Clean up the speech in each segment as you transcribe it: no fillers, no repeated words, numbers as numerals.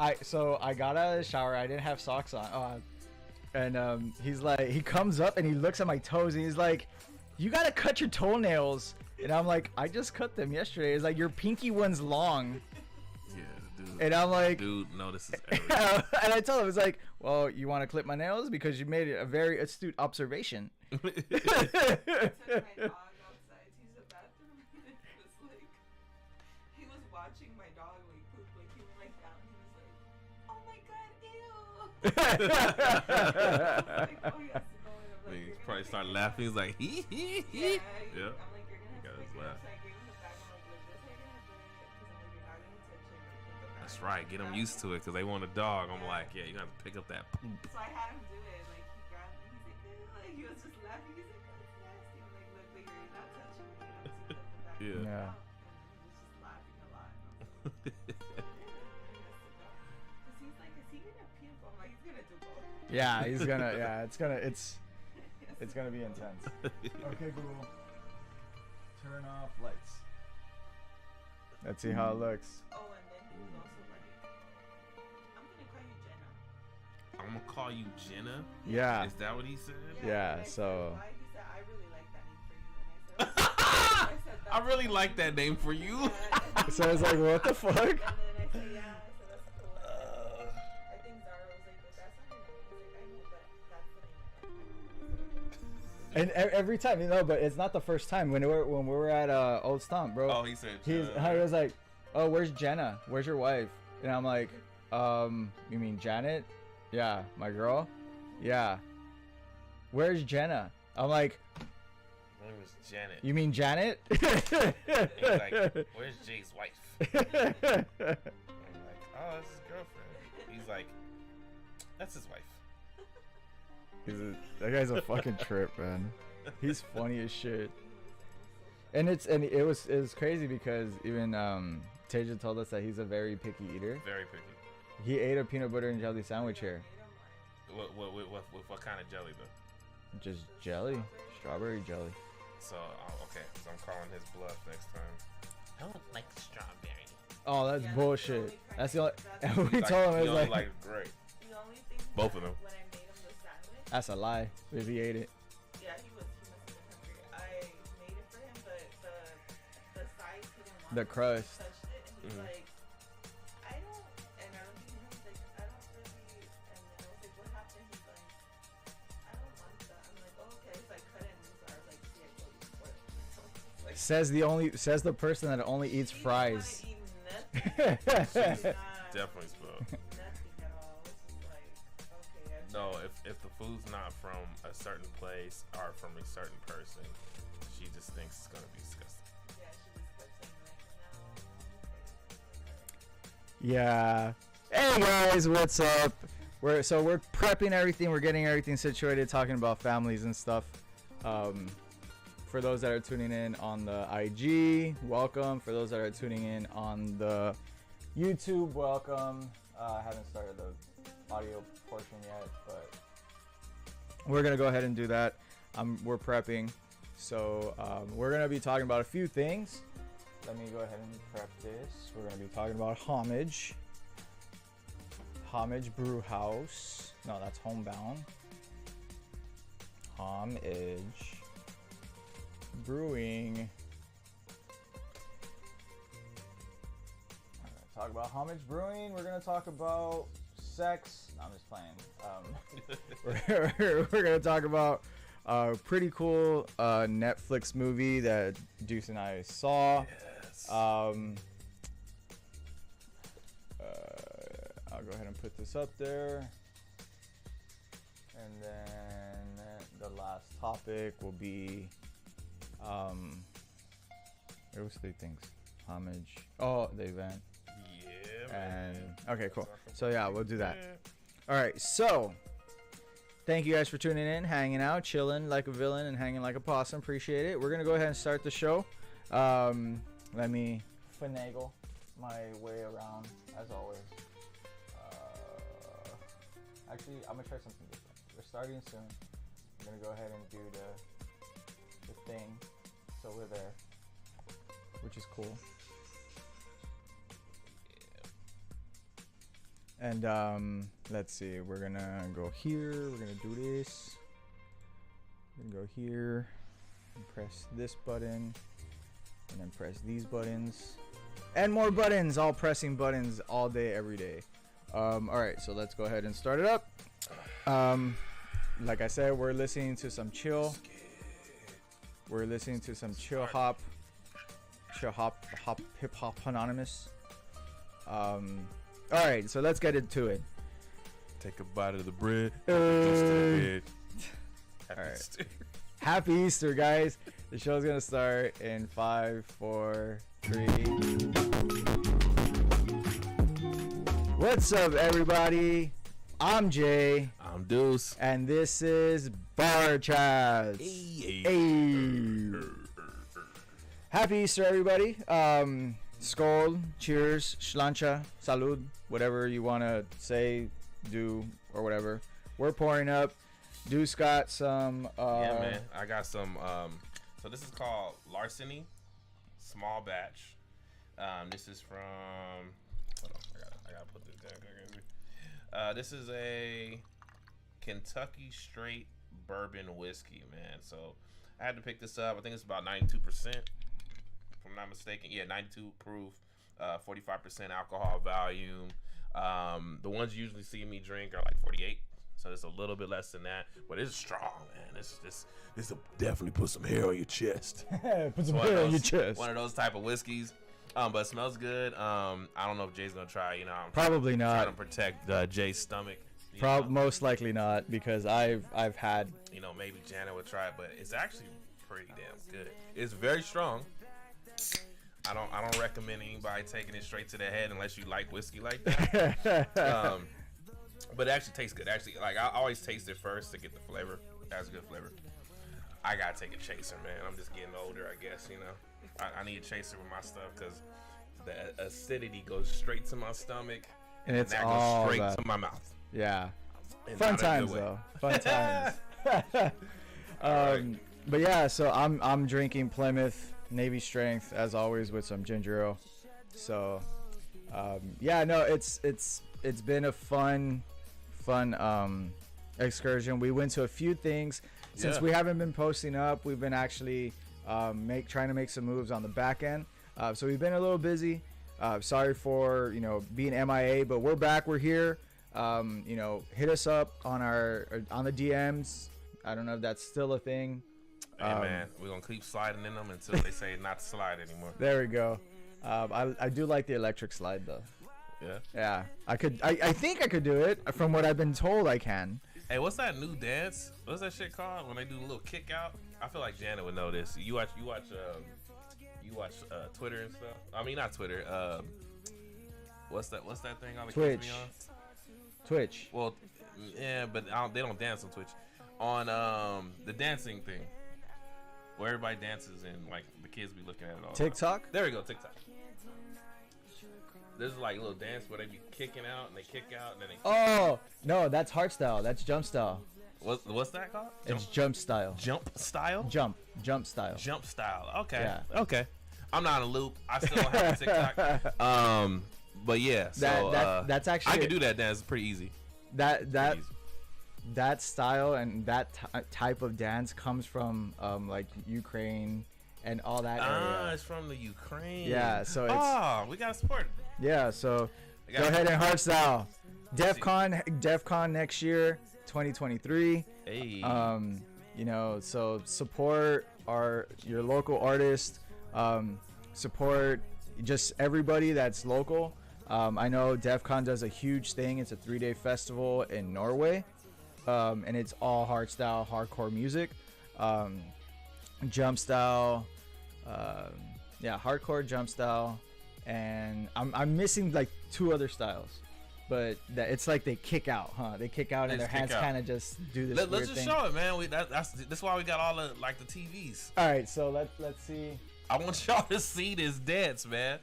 I got out of the shower. I didn't have socks on. And he's like, he comes up and he looks at my toes and he's like, "You gotta cut your toenails." And I'm like, "I just cut them yesterday." It's like, "Your pinky one's long." Yeah, dude. And I'm like, dude notices everything. And I told him, it's like, "Well, you want to clip my nails because you made a very astute observation." I took my dog outside to use the bathroom, and it was like, he was watching my dog like poop, like he went like down, he was like, "Oh my god, ew." I was like, "Oh yes," Like, he probably started laughing. He's like, hee hee hee. Yeah. Yeah. I'm like, "You're gonna have to pick it laugh. up." So I gave him the bag. I'm like, "Look, this how you're gonna do it, because I'm like, you're not gonna touch it. Like, put the bag That's on right. the Get them back." used to it because they want a dog. I'm like, yeah, you have to pick up that poop. So I had him do it. Like he grabbed me. He's like, "Ew." Like he was just laughing. He's like, "That's nasty." I'm like, "Look, but you're not touching me." You know, so put the bag Yeah. Yeah. out. And he was just laughing a lot. And I was like, because he's like, "Is he gonna puke?" I'm like, "He's gonna do both." Yeah, he's gonna. Yeah, it's gonna be intense. Okay, Google. Turn off lights. Let's see how it looks. Oh, and then he was also like, "I'm gonna call you Jenna." I'm gonna call you Jenna. Yeah. Is that what he said? Yeah, and I so- said, "Why?" He said, "I really like that name for you." And I said, I really like that name for you. So I was like, "What the fuck?" And then I said, "Yeah." I said, "That's cool." I think Zara was like, "But that's not your name." He's like, "I know, but that's the name." And every time, but it's not the first time. When we were at Old Stomp, bro. Oh, he said He Jenna. was like, "Oh, where's Jenna? Where's your wife?" And I'm like, "You mean Janet? Yeah, my girl. Yeah. Where's Jenna?" I'm like, Her name was Janet. "You mean Janet?" And he's like, where's Jay's wife? I'm like, oh, that's his girlfriend. He's like, that's his wife. That guy's a fucking trip, man. He's funny as shit. And it was crazy because even Tasia told us that he's a very picky eater. Very picky. He ate a peanut butter and jelly sandwich here. With what kind of jelly though? Just jelly, strawberry jelly. So okay, so I'm calling his bluff next time. I don't like strawberry. Oh, that's Yeah, bullshit. That's the only. that's And we told him it he was only like, great. The only thing Both of them. when I made him the sandwich, that's a lie. If he ate it. yeah, he must have been hungry. I made it for him, but the sides he didn't want The it. He crust. touched it, and he's Mhm. like, "I don't," and I don't think he was like, "I don't really," and then I was like, "What happened?" He's like, "I don't want that." I'm like, "Oh, okay." So I cut it, and so I was like, "See, I told you before." Like, Says the person that only eats she didn't fries. wanna eat nothing. She did not Definitely spoiled. nothing at all. It's just like, okay. I No, if the food's not from a certain place or from a certain person, she just thinks it's gonna be disgusting. Yeah, she just kept saying like, "No, I'm okay." Yeah. Hey guys, what's up? We're prepping everything. We're getting everything situated, talking about families and stuff. For those that are tuning in on the IG, welcome. For those that are tuning in on the YouTube, welcome. I haven't started the audio portion yet, but we're gonna go ahead and do that. We're prepping, so we're gonna be talking about a few things. Let me go ahead and prep this. We're gonna be talking about Homage Brew House. No, that's Homebound. Homage Brewing. We're gonna talk about Homage Brewing. We're gonna talk about sex. No, I'm just playing. We're gonna talk about a pretty cool Netflix movie that Deuce and I saw. Yes. I'll go ahead and put this up there. And then the last topic will be there was 3 things. Homage. Oh, the event. Yeah, And man. okay, cool. So yeah, we'll do that. All right. So thank you guys for tuning in, hanging out, chilling like a villain and hanging like a possum. Appreciate it. We're gonna go ahead and start the show. Let me finagle my way around as always. Actually, I'm gonna try something different. We're starting soon. I'm gonna go ahead and do the thing so we're there, which is cool. And let's see, we're gonna go here, we're gonna do this. We're gonna go here and press this button and then press these buttons and more buttons, all pressing buttons all day, every day. All right, so let's go ahead and start it up. Like I said, we're listening to some chill. We're listening to some chill hop, hip hop anonymous. All right, so let's get into it. Take a bite of the bread. All right. Happy Easter, guys. The show's gonna start in 5, 4, 3. What's up, everybody? I'm Jay. I'm Deuce. And this is BarChats. Hey. Happy Easter, everybody. Skol, cheers, shlancha, salud, whatever you want to say, do, or whatever. We're pouring up. Deuce got some. Yeah, man. I got some. So this is called Larceny, small batch. This is from. Hold on, I gotta put this down. This is a Kentucky straight bourbon whiskey, man. So I had to pick this up. I think it's about 92%, if I'm not mistaken. Yeah, 92 proof, 45% alcohol volume. The ones you usually see me drink are like 48. So it's a little bit less than that, but it's strong, man. This will definitely put some hair on your chest. Put some hair on your chest. One of those type of whiskeys, but it smells good. I don't know if Jay's gonna try. You know, I'm probably not. Trying to protect Jay's stomach. Most likely not, because I've had. You know, maybe Janet would try it, but it's actually pretty damn good. It's very strong. I don't recommend anybody taking it straight to the head unless you like whiskey like that. But it actually tastes good. Actually, like I always taste it first to get the flavor. That's good flavor. I gotta take a chaser, man. I'm just getting older, I guess. You know, I need a chaser with my stuff because the acidity goes straight to my stomach, and it's that all goes straight that. to my mouth. Yeah, And fun times though. Fun times. Right. But yeah, so I'm drinking Plymouth Navy Strength as always with some ginger ale. So yeah, no, it's been a fun excursion. We went to a few things since we haven't been posting up. We've been actually trying to make some moves on the back end. So we've been a little busy. Sorry for being MIA, but we're back. We're here. Hit us up on the DMs. I don't know if that's still a thing. Hey man, we're gonna keep sliding in them until they say not to slide anymore. There we go. I do like the electric slide though. Yeah, I think I could do it. From what I've been told, I can. Hey, what's that new dance? What's that shit called when they do a little kick out? I feel like Janet would know this. You watch Twitter and stuff. I mean, not Twitter. What's that thing on the Twitch. Twitch. Well, yeah, but they don't dance on Twitch. On the dancing thing, where everybody dances and like the kids be looking at it all. TikTok. There we go, TikTok. There's like a little dance where they be kicking out and they kick out and then they. Oh no, that's hard style. That's jump style. What's that called? It's jump style. Jump style. Jump style. Jump style. Okay. Yeah. Okay. I'm not in a loop. I still don't have a TikTok. But yeah. So that's actually I can do that dance. It's pretty easy. That style and that type of dance comes from like Ukraine and all that area. It's from the Ukraine. Yeah, so it's we gotta support it. Yeah, so go ahead and hardstyle. DEF CON next year, 2023. Hey. So support your local artist. Support just everybody that's local. I know DEF CON does a huge thing. It's a 3-day festival in Norway. And it's all hardstyle, hardcore music. Jump style. Hardcore jump style. And I'm missing like 2 other styles, but it's like they kick out, huh? They kick out and their hands kind of just do this. Let's just show it, man. That's why we got all the TVs. All right, so let's see. I want y'all to see this dance, man.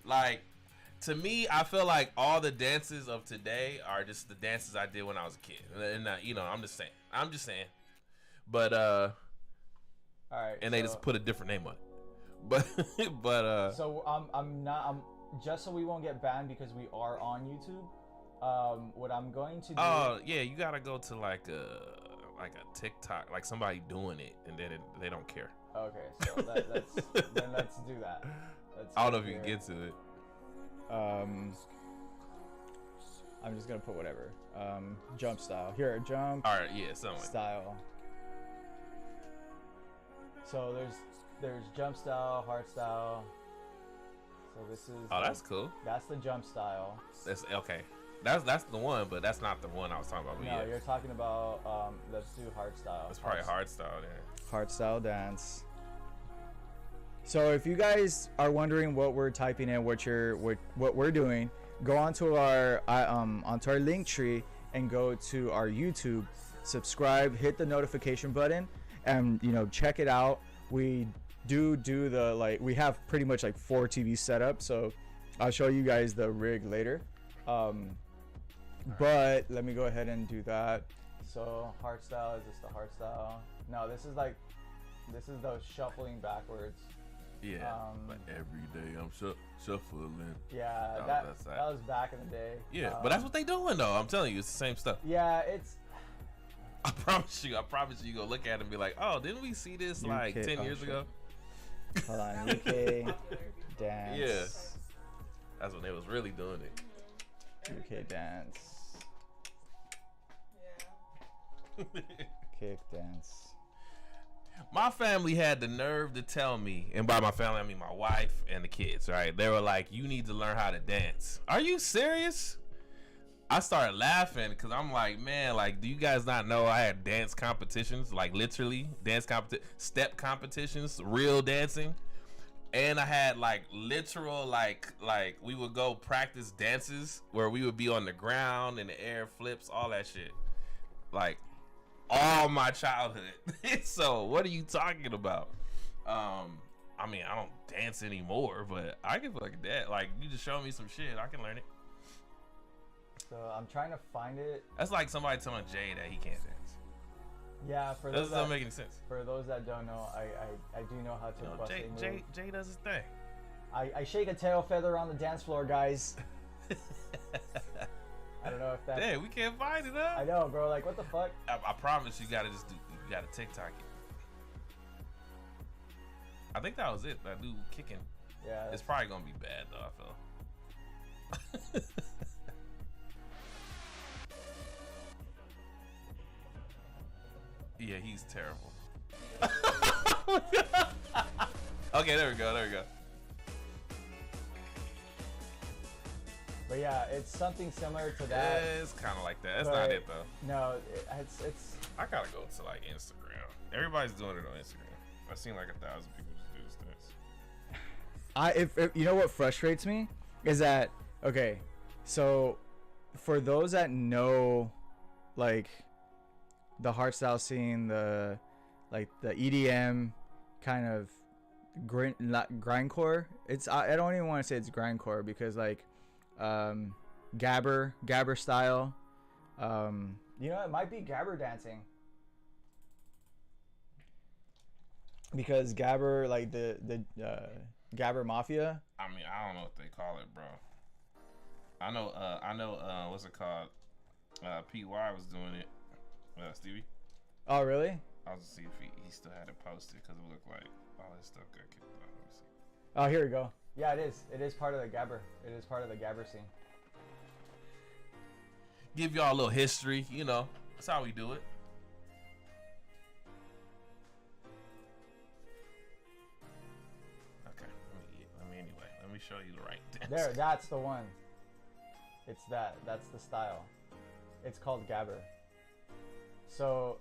Like, to me, I feel like all the dances of today are just the dances I did when I was a kid, and I'm just saying. But all right, and they just put a different name on it. But so I'm just so we won't get banned because we are on YouTube. What I'm going to do. Oh yeah, you gotta go to like a TikTok, like somebody doing it, and then they don't care. Okay, so let's do that. I don't know if you can get to it. I'm just gonna put whatever. Jump style. Here, jump. All right, yeah, something. Style. So there's jump style, hard style. So this is. Oh, that's cool. That's the jump style. That's okay. That's the one, but that's not the one I was talking about. No, you're talking about. Let's do hard style. It's probably hard style then. Hard style dance. So if you guys are wondering what we're typing in, what we're doing, go onto our link tree and go to our YouTube, subscribe, hit the notification button, and check it out. We do the we have pretty much like 4 TVs set up, so I'll show you guys the rig later. But let me go ahead and do that. So hard style, is this the hard style? No, this is the shuffling backwards. Yeah, like every day I'm shuffling. Yeah, that was back in the day. Yeah, but that's what they doing though. I'm telling you, it's the same stuff. Yeah, it's. I promise you go look at it and be like, oh, didn't we see this like 10 years ago? Hold on, UK dance. Yeah, that's when they was really doing it. UK dance. Yeah. Kick dance. My family had the nerve to tell me, and by my family I mean my wife and the kids, right? They were like, you need to learn how to dance. Are you serious? I started laughing because I'm like, man, like, do you guys not know I had dance competitions, like literally step competitions, real dancing? And I had like literal, like we would go practice dances where we would be on the ground, in the air, flips, all that shit. Like, all my childhood. So what are you talking about? I mean, I don't dance anymore, but I can fucking dance. Like, you just show me some shit, I can learn it. So I'm trying to find it. That's like somebody telling Jay that he can't dance. Yeah, that doesn't make any sense. For those that don't know, I do know how to bust a move. Jay does his thing. I shake a tail feather on the dance floor, guys. I don't know if that. Damn, we can't find it, huh? I know, bro. Like, what the fuck? I promise you gotta TikTok it. I think that was it. That dude kicking. Yeah. It's probably gonna be bad though, I feel. Yeah, he's terrible. Okay, there we go. But yeah, it's something similar to that. It's kind of like that. That's not it though. No, it's. I gotta go to like Instagram. Everybody's doing it on Instagram. I've seen like 1,000 people just do this dance. If you know what frustrates me is that, okay, so for those that know, like, the hardstyle scene, the EDM kind of grindcore. I don't even want to say it's grindcore because like gabber style. It might be gabber dancing because gabber, like the gabber mafia. I mean, I don't know what they call it, bro. I know what's it called? Pete Y was doing it. Stevie. Oh, really? I'll just see if he still had it posted because it looked like all his stuff got kicked out. Let me see. Oh, here we go. Yeah, it is. It is part of the gabber. It is part of the gabber scene. Give y'all a little history, That's how we do it. Okay. Let me show you the right dance. There, that's the one. It's that. That's the style. It's called gabber. So,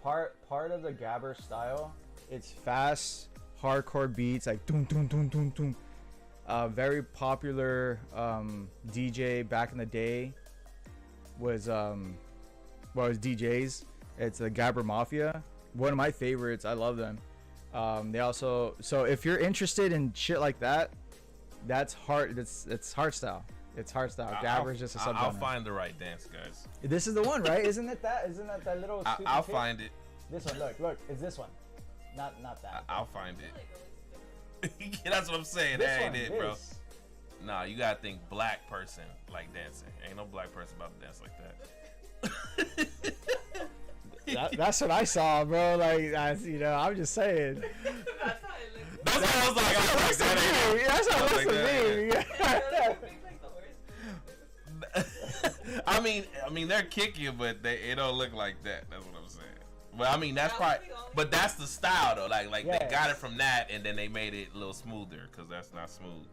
part of the gabber style, it's fast, hardcore beats like doom doom doom doom doom. Very popular DJ back in the day was DJs. It's the Gabber Mafia. One of my favorites. I love them. They also, so if you're interested in shit like that, that's hard. It's hardstyle. It's hardstyle. Gabber is just a subgenre. I'll find the right dance, guys. This is the one, right? Isn't that that little? I'll find it. This one. Look. It's this one. Not that. I'll find it. That's what I'm saying. That ain't it, bro. Nah, you gotta think black person like dancing. Ain't no black person about to dance like that. That's what I saw, bro. Like, I'm just saying. That's how it looks. That's what I was like. I was like, that ain't. That's how it looks to It me. looks like the worst. I mean, they're kicking, but it don't look like that. That's what I'm saying. But I mean, that's probably. But that's the style though. Like Yes. they got it from that, and then they made it a little smoother because that's not smooth.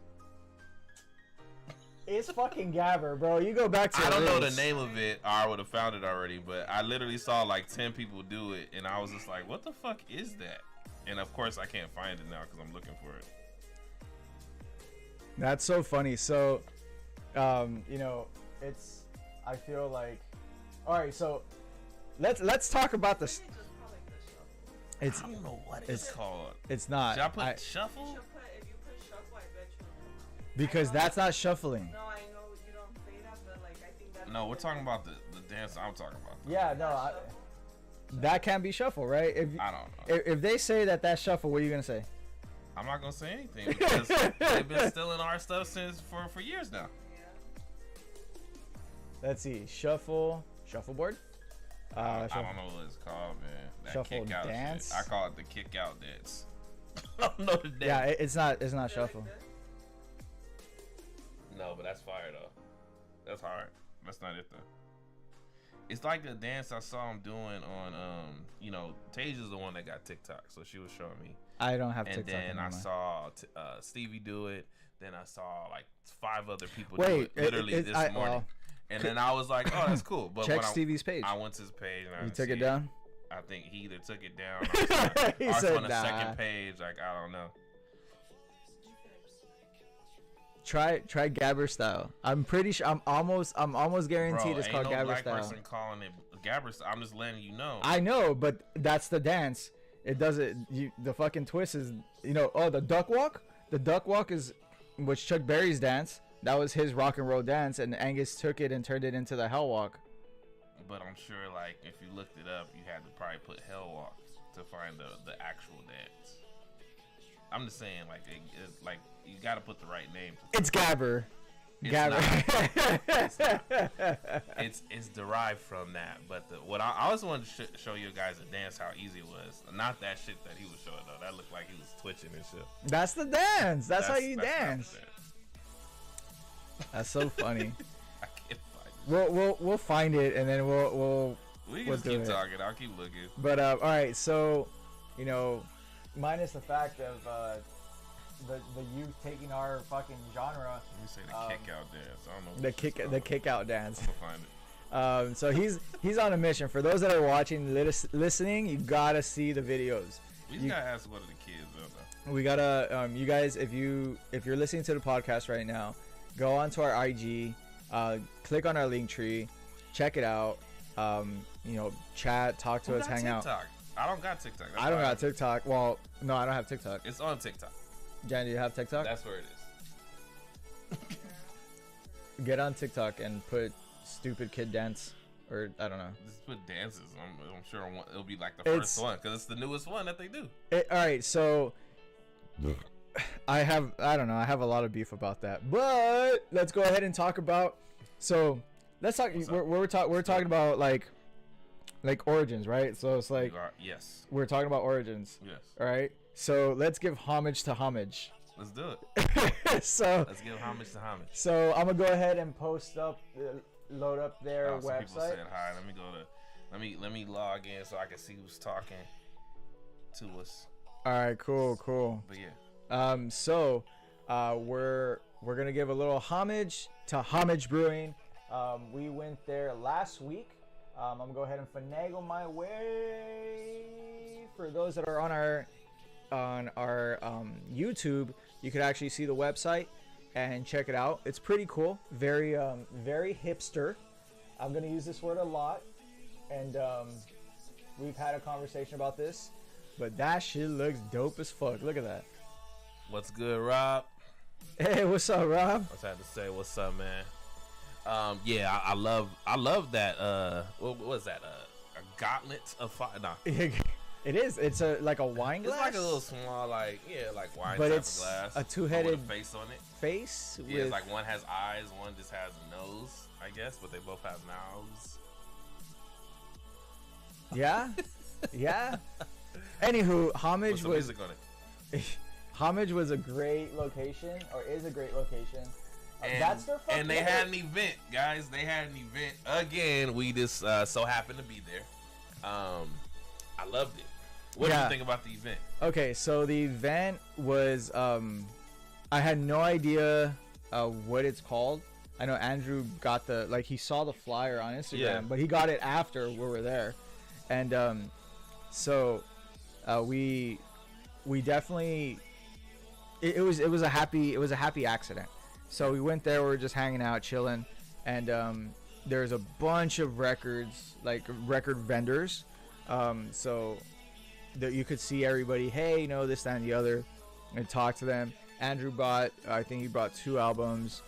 It's fucking Gabber, bro. You go back to I don't know the roots. name of it, or I would have found it already. But I literally saw like 10 people do it, and I was just like, "What the fuck is that?" And of course, I can't find it now because I'm looking for it. That's so funny. So, it's. I feel like. All right, so let's talk about this. Maybe just call it the shuffle. It's I don't know what it's- it's called. it's not. Should I put I- shuffle? If you put shuffle, I bet you it'll come out. because I know that's not shuffling. No, I know you don't say that, but like I think that's. No, we're talking about the dance I'm talking about. Yeah, no, that can't be shuffle, right? If I don't know. if they say that that's shuffle, what are you gonna say? I'm not gonna say anything because they've been stealing our stuff for years now. Yeah. Let's see, shuffleboard. I don't know what it's called, man. That Shuffle kick out dance? shit. I call it the kick out dance. I don't know the dance. Yeah, it's not Is it shuffle. Like this? No, but that's fire though. That's hard. That's not it though. It's like a dance I saw him doing on Tasia's the one that got TikTok, so she was showing me. I don't have And TikTok then I anymore. saw Stevie do it. Then I saw like 5 other people Wait, do it literally this morning. well, and then I was like, oh, that's cool. But check when Stevie's page. I went to his page and I You didn't took see it down. I think he either took it down or He or it's said, on the nah. second page. Like, I don't know. Try Gabber style. I'm pretty sure. I'm almost guaranteed Bro, it's ain't called no Gabber black style. person calling it Gabber style. I'm just letting you know. I know, but that's the dance. It doesn't. The fucking twist is, the duck walk. The duck walk is, which Chuck Berry's dance. That was his rock and roll dance, and Angus took it and turned it into the Hell Walk. But I'm sure, like, if you looked it up, you had to probably put Hell Walk to find the actual dance. I'm just saying, like, you got to put the right name. It's Gabber. It's Gabber. It's derived from that. But what I always wanted to show you guys a dance how easy it was. Not that shit that he was showing though. That looked like he was twitching and shit. That's the dance. That's how you not the dance. That's so funny. I can't find it. We'll find it and then we'll We can we'll just do keep it. talking. I'll keep looking. But all right, so minus the fact of the youth taking our fucking genre, Let me say the kick out dance. I don't know. the what it's called. kick out dance. I'm gonna find it. So he's on a mission. For those that are watching, listening, you gotta see the videos. We just gotta ask one of the kids though. We gotta you guys, if you're listening to the podcast right now, go onto our IG, click on our link tree, check it out. Chat, talk to Who us, got hang out. TikTok? I don't got TikTok. That's I don't why got TikTok. Well, no, I don't have TikTok. It's on TikTok. Jan, do you have TikTok? That's where it is. Get on TikTok and put stupid kid dance, or I don't know. Just put dances. I'm sure it'll be like the It's- first one because it's the newest one that they do. All right, so I have a lot of beef about that, but let's go ahead and talk about. So let's talk. What's up? We're talking about like origins, right? So it's like Yes. we're talking about origins, Yes. all right? So let's give homage to homage. Let's do it. so Let's give homage to homage. so I'm gonna go ahead and post up, load up their Oh, some people website. said hi. Let me go to. Let me log in so I can see who's talking to us. All right, cool. But yeah. So we're gonna give a little homage to Homage Brewing. We went there last week. I'm gonna go ahead and finagle my way. For those that are on our YouTube, you could actually see the website and check it out. It's pretty cool. Very very hipster. I'm gonna use this word a lot, and we've had a conversation about this. But that shit looks dope as fuck. Look at that. What's good, Rob? Hey, what's up, Rob? I was had to say, what's up, man? Yeah, I love that. What was that? A gauntlet of fire? Nah, It is. It's like a wine glass. It's like a little small, like wine but type it's of glass. a two-headed with a face on it. face. Yeah, with, it's like one has eyes, one just has a nose, I guess, but they both have mouths. Yeah, yeah. Anywho, Homage Put some was music on it. Homage was a great location, or is a great location. And, That's their fucking and they had an event, guys. They had an event again. We just so happened to be there. I loved it. What do you think about the event? Okay, so the event was I had no idea what it's called. I know Andrew got he saw the flyer on Instagram, but he got it after we were there. And so we definitely it was a happy accident. So we went there, we were just hanging out, chilling, and there's a bunch of records, like record vendors. So that you could see everybody, hey, this, that, and the other, and talk to them. Andrew I think he brought 2 albums.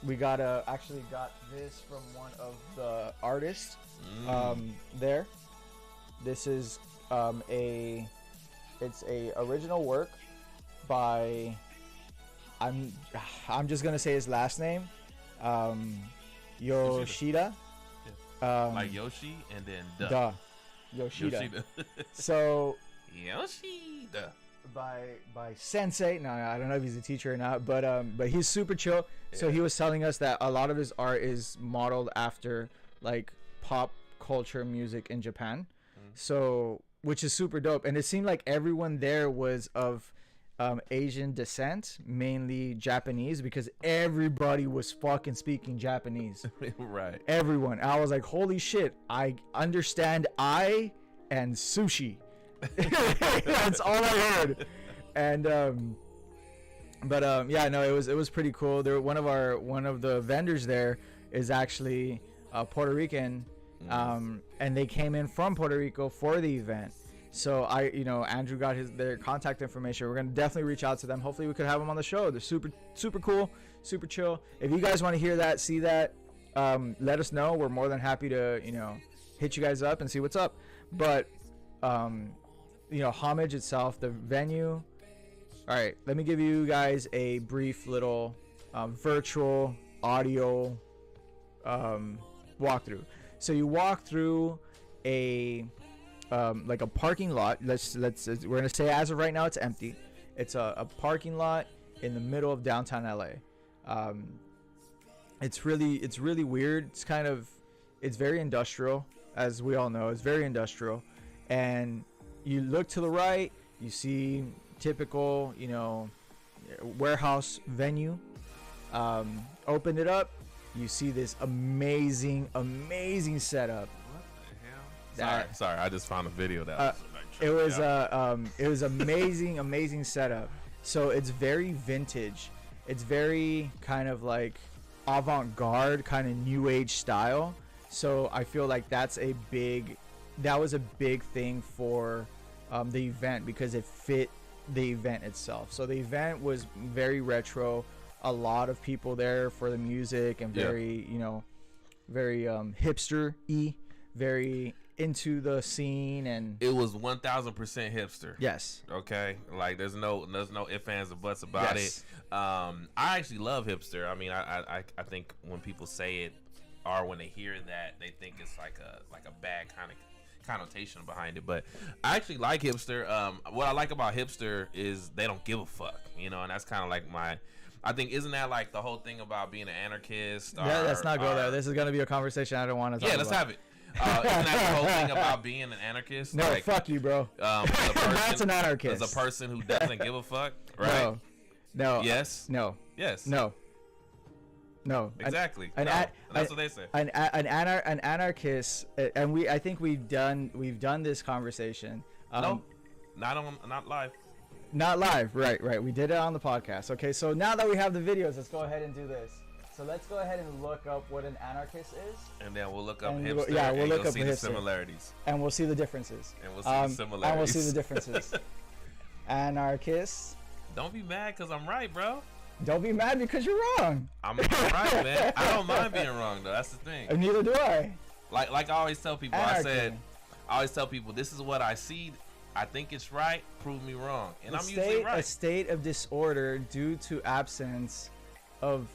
We actually got this from one of the artists there. This is it's a original work by, I'm just gonna say his last name, Yoshida. Like Yoshi and then Duh. Yoshida. So Yoshida by Sensei. No, I don't know if he's a teacher or not, but he's super chill. Yeah. So he was telling us that a lot of his art is modeled after like pop culture music in Japan. So, which is super dope. And it seemed like everyone there was of Asian descent, mainly Japanese, because everybody was fucking speaking Japanese. Right. Everyone. I was like, holy shit, I understand and sushi. That's all I heard. And yeah, no, it was pretty cool. There, one of the vendors there is actually Puerto Rican, and they came in from Puerto Rico for the event. So Andrew got their contact information. We're gonna definitely reach out to them. Hopefully we could have them on the show. They're super cool, super chill. If you guys want to hear that, see that, let us know. We're more than happy to hit you guys up and see what's up. But Homage itself, the venue. All right, let me give you guys a brief little virtual audio walkthrough. So you walk through a like a parking lot. Let's we're gonna say as of right now it's empty. It's a parking lot in the middle of downtown LA. It's really weird. It's very industrial, as we all know. It's very industrial, and you look to the right, you see typical warehouse venue. Open it up, you see this amazing setup. Sorry, I just found a video that it was amazing setup. So it's very vintage. It's very kind of like avant-garde, kind of new age style. So I feel like that was a big thing for the event, because it fit the event itself. So the event was very retro. A lot of people there for the music, and very hipster-y, very into the scene, and it was 1000% hipster. Yes. Okay. Like there's no ifs, ands, or buts about it. I actually love hipster. I mean, I think when people say it, or when they hear that, they think it's like a bad kind of connotation behind it. But I actually like hipster. What I like about hipster is they don't give a fuck, and that's kind of like I think, isn't that like the whole thing about being an anarchist? Let's not go there. This is going to be a conversation I don't want to talk about. Yeah, let's have it. Isn't that the whole thing about being an anarchist? No, fuck you, bro. That's an anarchist. As a person who doesn't give a fuck, right? No. Yes. No. Yes. No. No. Exactly. That's what they say. An anarchist, and I think we've done this conversation. No, not live. Not live, right. We did it on the podcast. Okay, so now that we have the videos, let's go ahead and do this. So let's go ahead and look up what an anarchist is. And then we'll look up hipster. We'll look up see the similarities. And we'll see the differences. And we'll see the similarities. And we'll see the differences. Anarchist. Don't be mad because I'm right, bro. Don't be mad because you're wrong. I'm right, man. I don't mind being wrong, though. That's the thing. And neither do I. Like I always tell people, Anarchy. I always tell people, this is what I see. I think it's right. Prove me wrong, and I'm usually A right. state of disorder due to absence of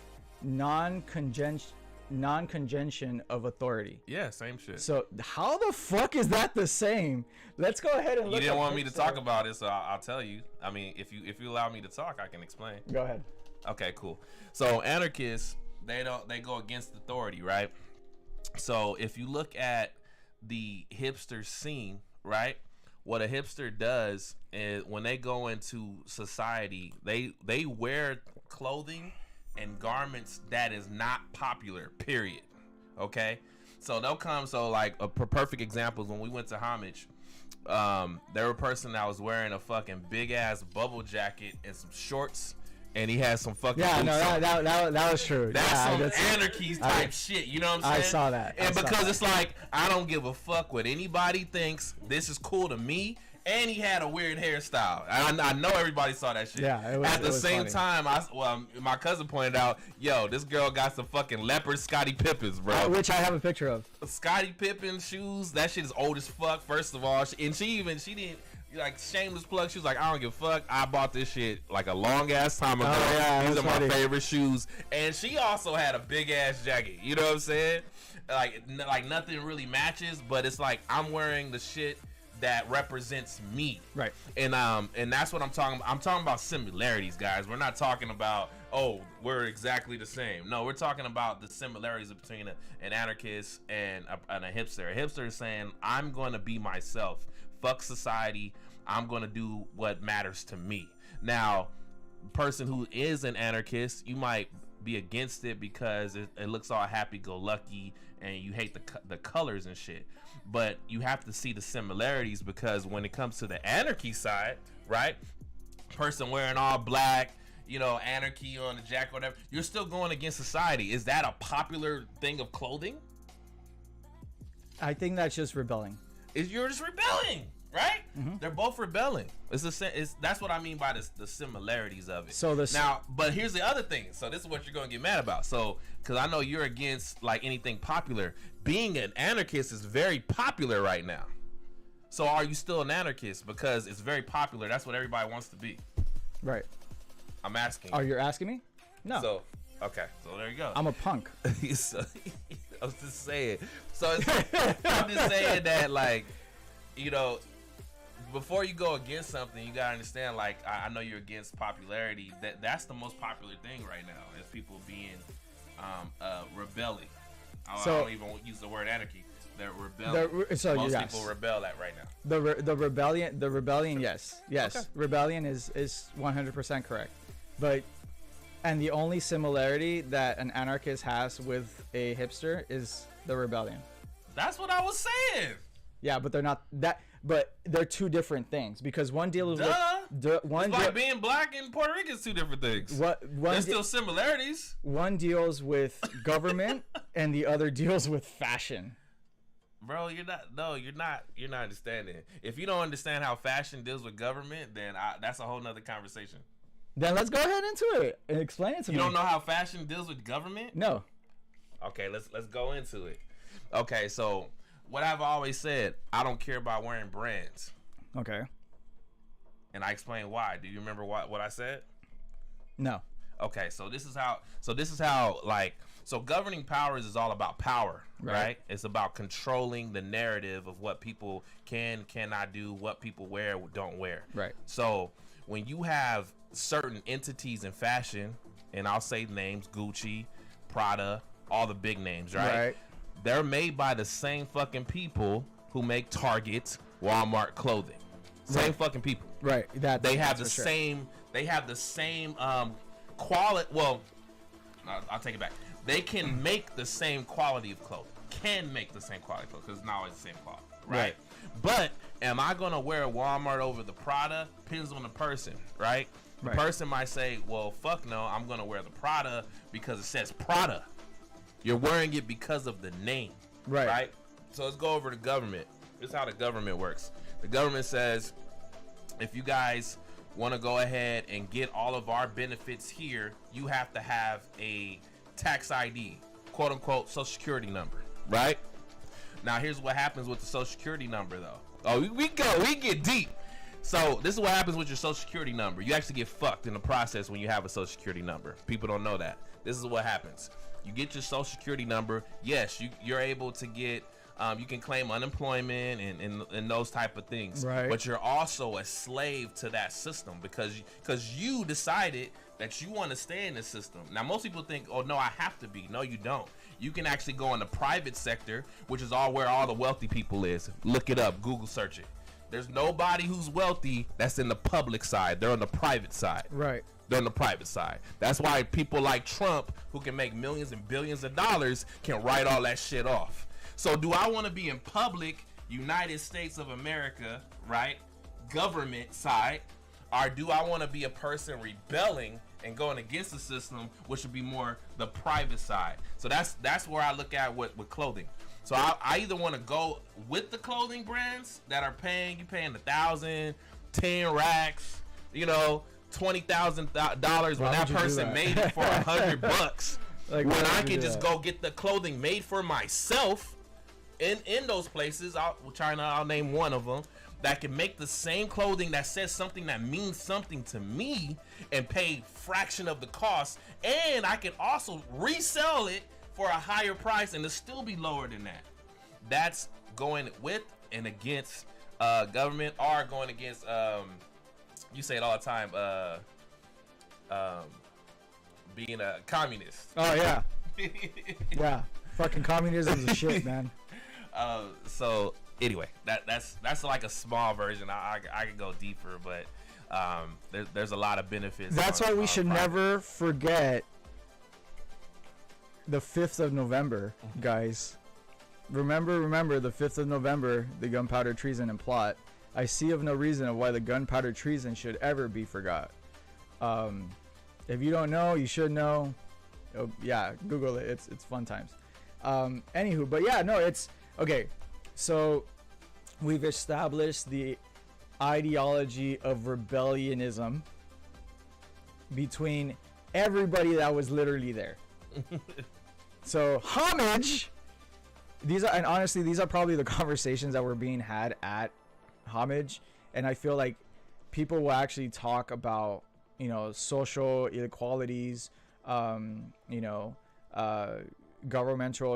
non-conjunction of authority. Yeah, same shit. So how the fuck is that the same? Let's go ahead and look. You didn't up want me to Hipster. talk about it, so I'll tell you. I mean, if you allow me to talk, I can explain. Go ahead. Okay, cool. So anarchists, they go against authority, right? So if you look at the hipster scene, right? What a hipster does is when they go into society, they wear clothing and garments that is not popular, period. Okay? So they'll come, so like a perfect example is when we went to Homage, there was a person that was wearing a fucking big ass bubble jacket and some shorts, and he had some fucking Yeah, boots no, on. that was true. That's Yeah, some anarchy type shit, you know what I'm saying? I saw that. And because it's like, I don't give a fuck what anybody thinks. This is cool to me. And he had a weird hairstyle. I know everybody saw that shit. Yeah, it was, At the it was same funny. time, my cousin pointed out, yo, this girl got some fucking leopard Scottie Pippins, bro. Which I have a picture of. Scottie Pippen shoes, that shit is old as fuck, first of all. And she didn't, like, shameless plug. She was like, I don't give a fuck. I bought this shit like a long ass time ago. Oh, yeah, These that's are my funny. favorite shoes. And she also had a big ass jacket. You know what I'm saying? Like nothing really matches, but it's like I'm wearing the shit that represents me. Right. And that's what I'm talking about. I'm talking about similarities, guys. We're not talking about, oh, we're exactly the same. No, we're talking about the similarities between an anarchist and a hipster. A hipster is saying, I'm going to be myself. Fuck society. I'm going to do what matters to me. Now, person who is an anarchist, you might be against it because it looks all happy-go-lucky and you hate the colors and shit. But you have to see the similarities, because when it comes to the anarchy side, right? Person wearing all black, anarchy on the jacket, whatever, you're still going against society. Is that a popular thing of clothing? I think that's just rebelling. You're just rebelling, right? Mm-hmm. They're both rebelling. That's what I mean by the similarities of it. So now, but here's the other thing. So this is what you're gonna get mad about. So, because I know you're against like anything popular. Being an anarchist is very popular right now. So are you still an anarchist? Because it's very popular. That's what everybody wants to be. Right. I'm asking. Oh, you're asking me? No. So, okay. So there you go. I'm a punk. So, I was just saying. So I'm just saying that, like, before you go against something, you gotta understand. Like, I know you're against popularity. That's the most popular thing right now, is people being rebelling. I don't even use the word anarchy. They're rebelling. Most people rebel at right now. The rebellion. Yes. Okay. Rebellion is 100% correct. And the only similarity that an anarchist has with a hipster is the rebellion. That's what I was saying. Yeah, but they're not that. But they're two different things, because one deals with It's like being black and Puerto Rican is two different things. There's still similarities. One deals with government and the other deals with fashion. Bro, you're not understanding. If you don't understand how fashion deals with government, then that's a whole nother conversation. Then let's go ahead into it and explain it to me. You don't know how fashion deals with government? No. Okay, let's go into it. Okay, so what I've always said, I don't care about wearing brands. Okay. And I explained why. Do you remember what I said? No. Okay, so this is how governing powers is all about power, right? It's about controlling the narrative of what people cannot do, what people wear, don't wear. Right. So when you have certain entities in fashion, and I'll say names, Gucci, Prada, all the big names, right? They're made by the same fucking people who make Target, Walmart clothing. Same fucking people. Right. They have the same quality. Well, I'll take it back. They can make the same quality of clothing. Because it's not always the same quality, right? But am I gonna wear Walmart over the Prada? Depends on the person, right? The person might say, well, fuck no, I'm gonna wear the Prada because it says Prada. You're wearing it because of the name, right? So let's go over to government. This is how the government works. The government says, if you guys want to go ahead and get all of our benefits here, you have to have a tax ID, quote unquote, social security number, right? Now, here's what happens with the Social Security number, though. Oh, we get deep. So this is what happens with your Social Security number. You actually get fucked in the process when you have a Social Security number. People don't know that. This is what happens. You get your Social Security number. Yes, you're able to get, you can claim unemployment and those type of things. Right. But you're also a slave to that system because you decided that you want to stay in the system. Now, most people think, oh, no, I have to be. No, you don't. You can actually go in the private sector, which is all where all the wealthy people is. Look it up. Google search it. There's nobody who's wealthy that's in the public side. They're on the private side. Right. They're on the private side. That's why people like Trump, who can make millions and billions of dollars, can write all that shit off. So do I want to be in public United States of America, right, government side, or do I want to be a person rebelling and going against the system, which would be more the private side? So that's where I look at with clothing. So I either want to go with the clothing brands that are paying 1,000, 10 racks, $20,000 when that person made it for $100. Like, when I can just go get the clothing made for myself in those places, China, I'll name one of them, that can make the same clothing that says something that means something to me and pay fraction of the cost, and I can also resell it for a higher price and it'll still be lower than that. That's going with and against government, or going against you say it all the time, being a communist. Oh yeah. Yeah, fucking communism is shit, man. So anyway, that's like a small version. I could go deeper, but there's a lot of benefits. That's why we should never forget the 5th of November, guys. Remember the 5th of November, the gunpowder treason and plot. I see of no reason of why the gunpowder treason should ever be forgot. If you don't know, you should know. Oh, yeah, Google it. It's fun times. Anywho, but yeah, no, it's okay. So we've established the ideology of rebellionism between everybody that was literally there. So homage. These are probably the conversations that were being had at homage, and I feel like people will actually talk about social inequalities, governmental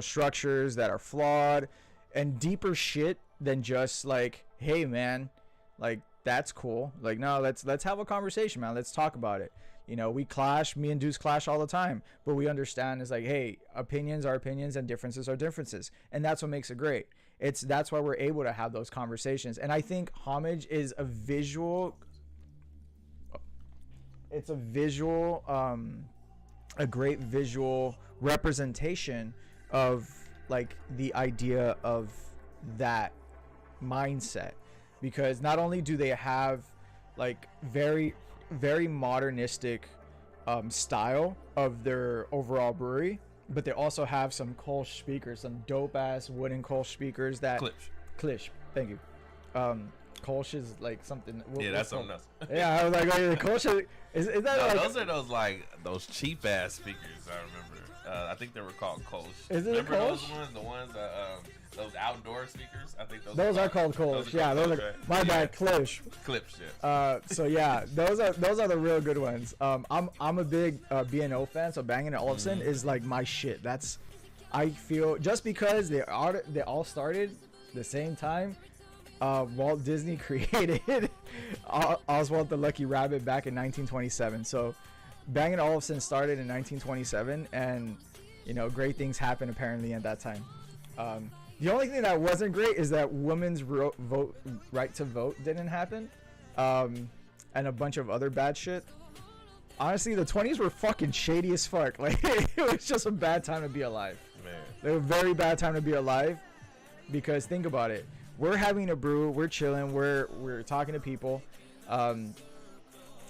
structures that are flawed, and deeper shit than just like, hey man, like that's cool. Like, no, let's have a conversation, man. Let's talk about it. We clash. Me and Deuce clash all the time, but we understand it's like, hey, opinions are opinions and differences are differences, and that's what makes it great. That's why we're able to have those conversations. And I think homage is a visual. It's a visual, a great visual representation of like the idea of that mindset, because not only do they have like very very modernistic style of their overall brewery, but they also have some Kolsch speakers, some dope ass wooden Kolsch speakers that Klish, thank you. Kolsch is like something. That's something else. Yeah, I was like, oh, Kolsch is that no, like, those cheap ass speakers. I remember. I think they were called Kolsch. Is it remember Kolsch? The ones those outdoor speakers. I think those are called Kolsch. Yeah, those are my bad. Klish. Clips. Yeah. So yeah, those are the real good ones. I'm a big B&O fan, so Bangin' & Olufsen is like my shit. I feel just because they all started the same time. Walt Disney created Oswald the Lucky Rabbit back in 1927. So Bangin' & Olufsen started in 1927, and great things happened apparently at that time. The only thing that wasn't great is that women's right to vote didn't happen, and a bunch of other bad shit. Honestly, the 20s were fucking shady as fuck. Like, it was just a bad time to be alive. Man. They were a very bad time to be alive, because think about it. We're having a brew, we're chilling, we're talking to people.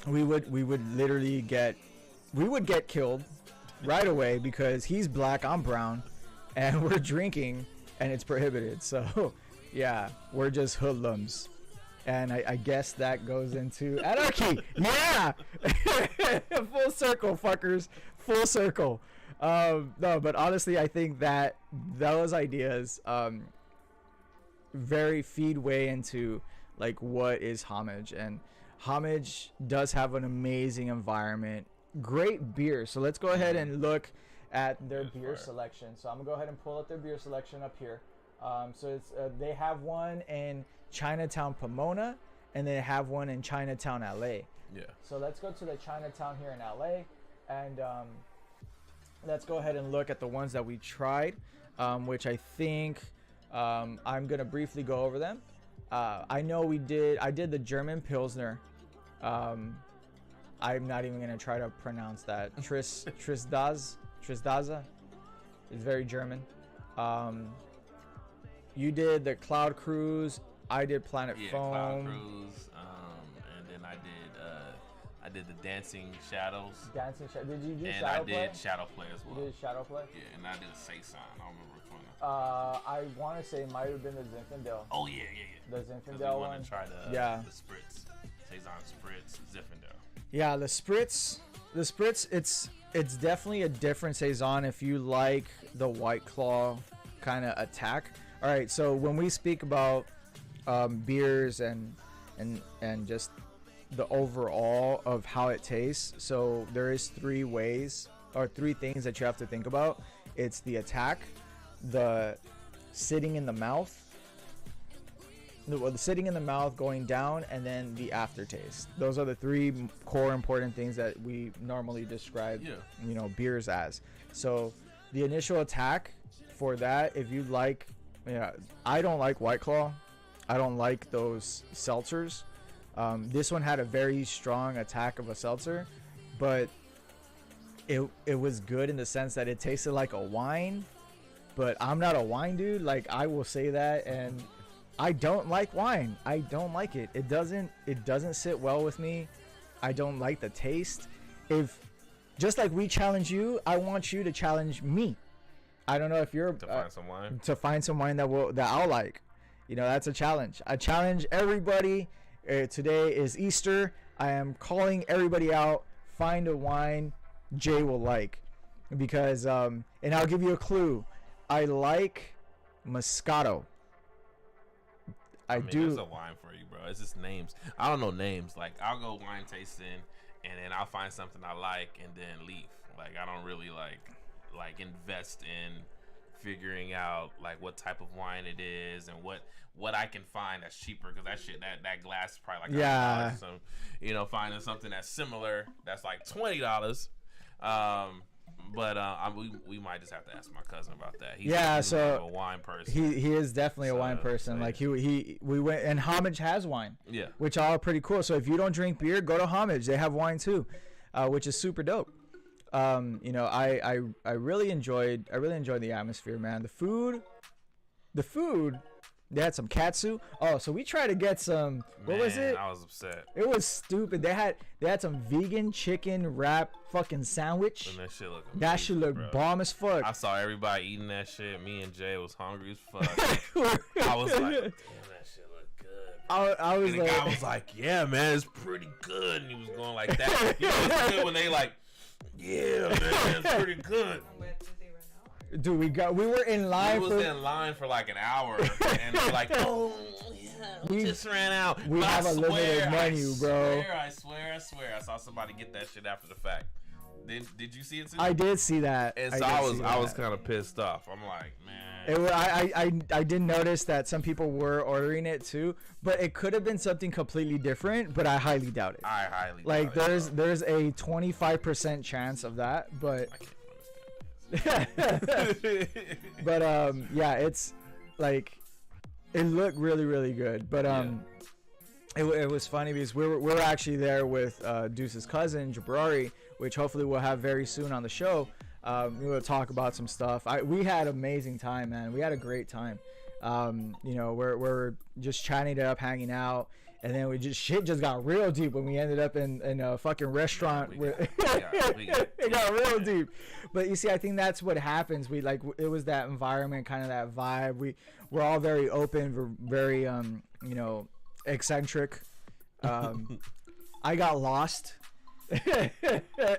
We would literally get killed right away because he's black, I'm brown, and we're drinking. And it's prohibited. So yeah, we're just hoodlums, and I guess that goes into anarchy. Yeah. Full circle, fuckers, full circle. No, but honestly, I think that those ideas very feed way into like what is Homage, and Homage does have an amazing environment, great beer. So let's go ahead and look at their beer selection. So I'm gonna go ahead and pull up their beer selection up here. So it's they have one in Chinatown, Pomona, and they have one in Chinatown, LA. Yeah. So let's go to the Chinatown here in LA, and let's go ahead and look at the ones that we tried, which I think I'm gonna briefly go over them. I know I did the German Pilsner. I'm not even gonna try to pronounce that. Trisdaza. It's very German. You did the Cloud Cruise. I did Planet Foam. Cloud Cruise. And then I did the Dancing Shadows. Did you do and Shadow I Play? did Shadow Play as well. You did Shadow Play? Yeah, and I did Saison. I don't remember which one. I want to say it might have been the Zinfandel. Oh yeah. The 'Cause Zinfandel we one. want to try the Spritz. Saison Spritz, Zinfandel. Yeah, the Spritz, it's definitely a different saison if you like the White Claw kind of attack. All right, so when we speak about beers and just the overall of how it tastes, so there is three things that you have to think about. It's the attack, the sitting in the mouth, the sitting in the mouth, going down, and then the aftertaste. Those are the three core important things that we normally describe, beers as. So the initial attack for that, if you like, I don't like White Claw. I don't like those seltzers. This one had a very strong attack of a seltzer, but it was good in the sense that it tasted like a wine. But I'm not a wine dude. Like, I will say that, and I don't like wine. I don't like it. It doesn't sit well with me. I don't like the taste. If just like we challenge you, I want you to challenge me. I don't know if you're To find some wine. To find some wine that I'll like. That's a challenge. I challenge everybody. Today is Easter. I am calling everybody out. Find a wine Jay will like, because and I'll give you a clue. I like Moscato. I do. There's a wine for you, bro. It's just names. I don't know names. Like, I'll go wine tasting, and then I'll find something I like, and then leave. Like, I don't really like invest in figuring out like what type of wine it is and what I can find that's cheaper, because that glass is probably like $100. So, finding something that's similar that's like $20. But we might just have to ask my cousin about that. He's a wine person. He is definitely a wine person. Like we went, and Homage has wine. Yeah. Which are pretty cool. So if you don't drink beer, go to Homage. They have wine too, which is super dope. I really enjoyed the atmosphere, man. The food. They had some katsu. Oh, so we tried to get some. What was it? I was upset. It was stupid. They had some vegan chicken wrap fucking sandwich. And that shit looked bomb as fuck. I saw everybody eating that shit. Me and Jay was hungry as fuck. I was like, damn, that shit looked good. I was and the guy was like, yeah, man, it's pretty good. And he was going like that. It's good when they like, yeah, man, it's pretty good. Dude, we were in line. We was in line for like an hour, and we're like, oh yeah, we just ran out. We have a limited menu, bro. I swear. I saw somebody get that shit after the fact. Did you see it too? I did see that. And so I was kind of pissed off. I'm like, man. I did notice that some people were ordering it too, but it could have been something completely different. But I highly doubt it. I highly like doubt it, there's a 25% chance of that, but. But yeah, it's like it looked really, really good. But it was funny because we were actually there with Deuce's cousin Jabrari, which hopefully we'll have very soon on the show. We will talk about some stuff. We had an amazing time, man. We had a great time. We're just chatting it up, hanging out. And then shit just got real deep when we ended up in a fucking restaurant. It got real deep. But you see, I think that's what happens. It was that environment, kind of that vibe. We're all very open. We're very, eccentric. I got lost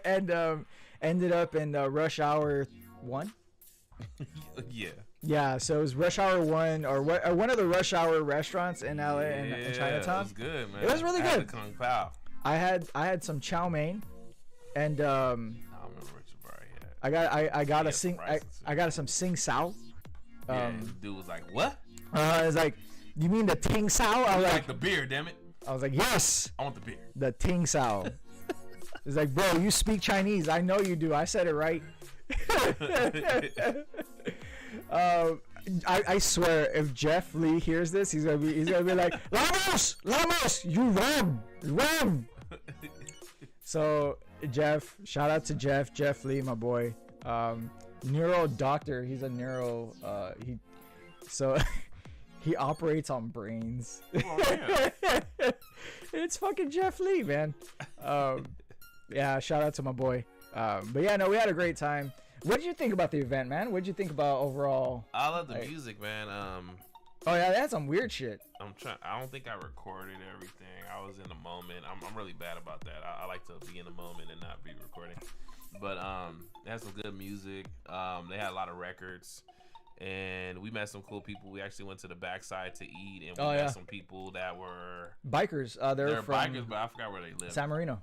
and ended up in Rush Hour 1. Yeah. Yeah, so it was Rush Hour 1 or one of the Rush Hour restaurants in LA in Chinatown. It was good, man. It was really good. The Kung Pao. I had some chow mein, and I don't remember what you brought yet. I got a Yes, sing rice I got some sing sao. Yeah, dude was like, "What? It's like, you mean the ting sao? I was Like like, the beer, damn it! I was like, yes, I want the beer." the ting sao. It's like, bro, you speak Chinese. I know you do. I said it right. I swear, if Jeff Lee hears this, he's gonna be like, Lamos, you run. So Jeff, shout out to Jeff Lee, my boy, neuro doctor. He's a neuro. He operates on brains. Oh, yeah. It's fucking Jeff Lee, man. Yeah, shout out to my boy. But yeah, no, we had a great time. What did you think about the event, man? What did you think about overall? I love the music, man. Oh yeah, they had some weird shit. I don't think I recorded everything. I was in the moment. I'm really bad about that. I like to be in the moment and not be recording. But they had some good music. They had a lot of records, and we met some cool people. We actually went to the backside to eat, and we met some people that were bikers. They're from bikers, but I forgot where they live. San Marino.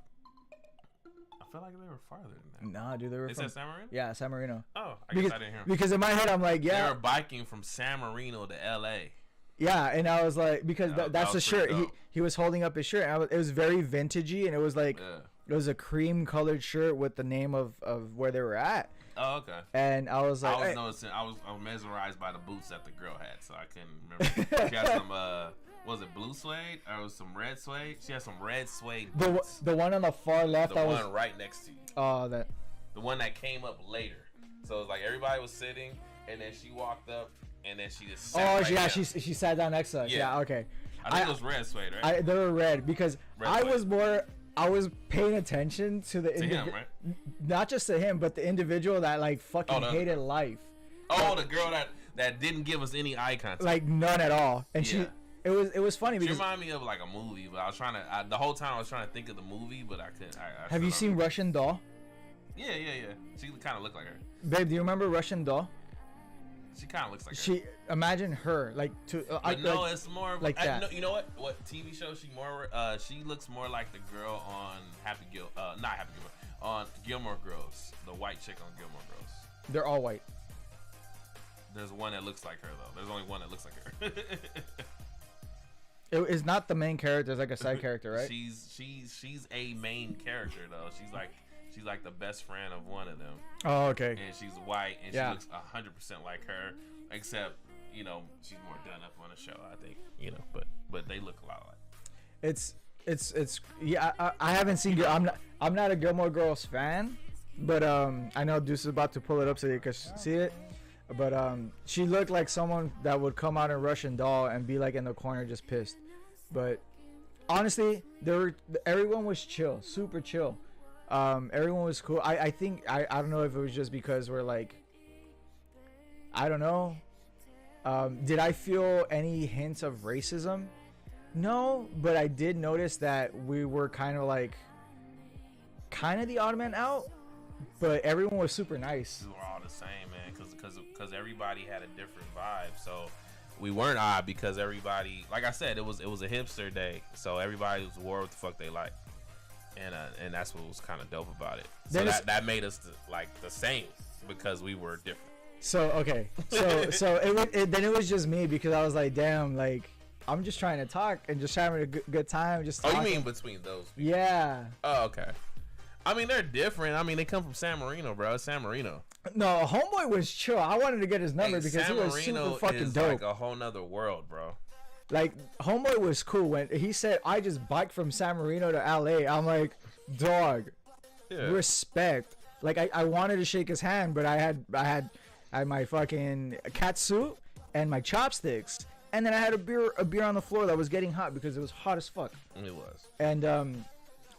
I felt like they were farther than that. Nah, dude, they were Is from that San Marino? Yeah, San Marino. Oh, I guess I didn't hear. Because in my head, I'm like, yeah. They were biking from San Marino to L.A. Yeah, and I was like, because that's the shirt. dope. He was holding up his shirt. And it was very vintagey, and it was like, it was a cream colored shirt with the name of where they were at. Oh, okay. And I was like, I was noticing. I was mesmerized by the boots that the girl had, so I couldn't remember. She had some, was it blue suede or was some red suede? She had some red suede boots. The one on the far left. The one right next to you. Oh, that. The one that came up later. So it was like everybody was sitting, and then she walked up, and then she just sat right down. She sat down next to us. Yeah, okay. I think it was red suede, right? They were red because I was paying attention to the to him, right? Not just to him, but the individual that like fucking hated life. Oh, the girl that didn't give us any eye contact. Like none at all. And it was funny because she reminded me of like a movie, but I was trying to the whole time I was trying to think of the movie, but I couldn't. Have you seen Russian Doll? Yeah. She kind of looked like her. Babe, do you remember Russian Doll? She kind of looks like her. Imagine her like no, it's more like that. No, you know what TV show she looks more like the girl on not Happy Gilmore, on Gilmore Girls, the white chick on Gilmore Girls. They're all white. There's one that looks like her though. There's only one that looks like her. It is not the main character. It's like a side character, right? She's a main character though. She's like the best friend of one of them. Oh, okay. And she's white, and she looks 100% like her, except she's more done up on the show, I think. But they look a lot alike. It's I haven't seen. I'm not a Gilmore Girls fan, but I know Deuce is about to pull it up so you can see it. But she looked like someone that would come out in Russian Doll and be like in the corner just pissed. But honestly, everyone was chill, super chill. Everyone was cool. I think I don't know if it was just because we're like, I don't know. Did I feel any hints of racism? No, but I did notice that we were kind of the odd man out, but everyone was super nice. We were all the same, man, because everybody had a different vibe. So we weren't odd because everybody, like I said, it was a hipster day, so everybody wore what the fuck they like. And that's what was kind of dope about it. So that made us the same because we were different. So okay, so then it was just me because I was like, damn, like I'm just trying to talk and just having a good time. Just talking. You mean between those people? Yeah. Oh, okay. I mean, they're different. I mean, they come from San Marino, bro. It's San Marino. No, homeboy was chill. I wanted to get his number because San he was Marino super fucking is dope. like a whole nother world, bro. Like, homeboy was cool when he said, I just biked from San Marino to LA. I'm like, dog, respect. Like, I wanted to shake his hand, but I had my fucking cat suit and my chopsticks. And then I had a beer on the floor that was getting hot because it was hot as fuck. It was. And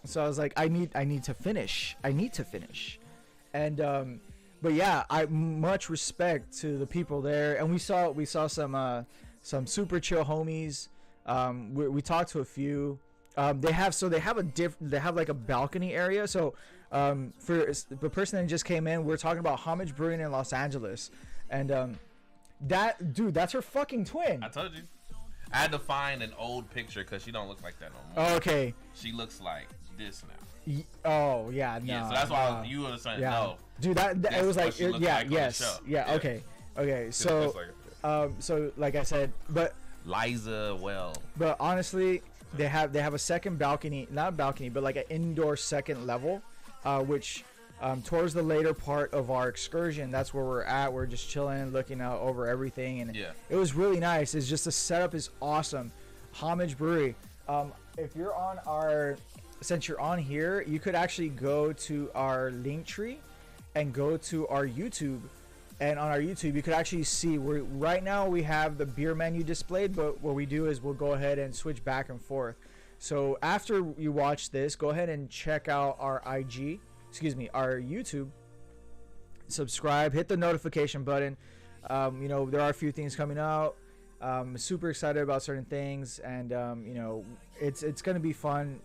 so I was like, I need to finish. And but yeah, I much respect to the people there. And we saw some super chill homies. We talked to a few. They have like a balcony area. So for the person that just came in, we're talking about Homage Brewing in Los Angeles, and Dude, that's her fucking twin. I told you. I had to find an old picture because she don't look like that no more. Oh, okay. She looks like this now. Oh yeah, no. Yeah, so that's why you were saying no. Dude, that it was like yes, yeah. Okay. So so like I said, but Liza, but honestly, they have a second balcony, not balcony, but like an indoor second level, which towards the later part of our excursion, that's where we're at. We're just chilling, looking out over everything, and it was really nice. It's just the setup is awesome. Homage Brewery. If you're on our Since you're on here, you could actually go to our link tree and go to our YouTube. And on our YouTube, you could actually see right now we have the beer menu displayed, but what we do is we'll go ahead and switch back and forth. So after you watch this, go ahead and check out our our YouTube. Subscribe, hit the notification button. You know, there are a few things coming out. Super excited about certain things, and you know, it's gonna be fun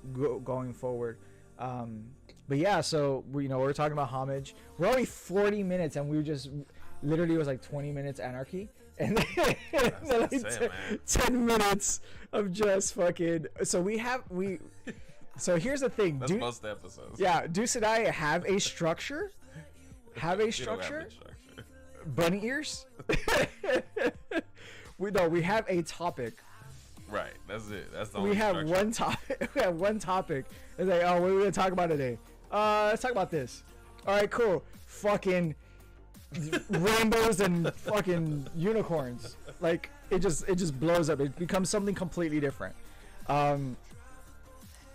going forward. But yeah, so we're talking about homage. We're only 40 minutes, and we were just literally it was like 20 minutes anarchy, and then like 10 minutes of just fucking. So So here's the thing. That's most episodes. Yeah, Deuce and I have a structure. Bunny ears. We have a topic. Right, that's it. That's the only we have structure. one topic. We have one topic. It's like, oh, what are we gonna talk about today? Let's talk about this. All right, cool. Fucking rainbows and fucking unicorns. Like it just blows up. It becomes something completely different.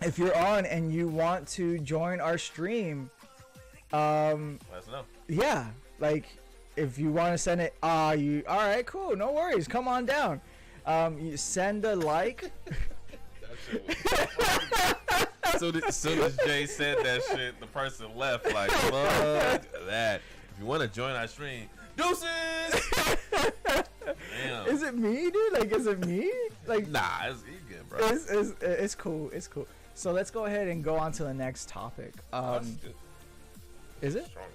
If you're on and you want to join our stream, let us know. Yeah, like if you want to send it, all right, cool, no worries, come on down. You send a like. As soon as Jay said that shit, the person left like, fuck that. If you want to join our stream, deuces. Damn. Is it me, dude? Like, is it me? Like, nah, it's good, bro. It's cool. It's cool. So let's go ahead and go on to the next topic. That's good. Is it? Strong as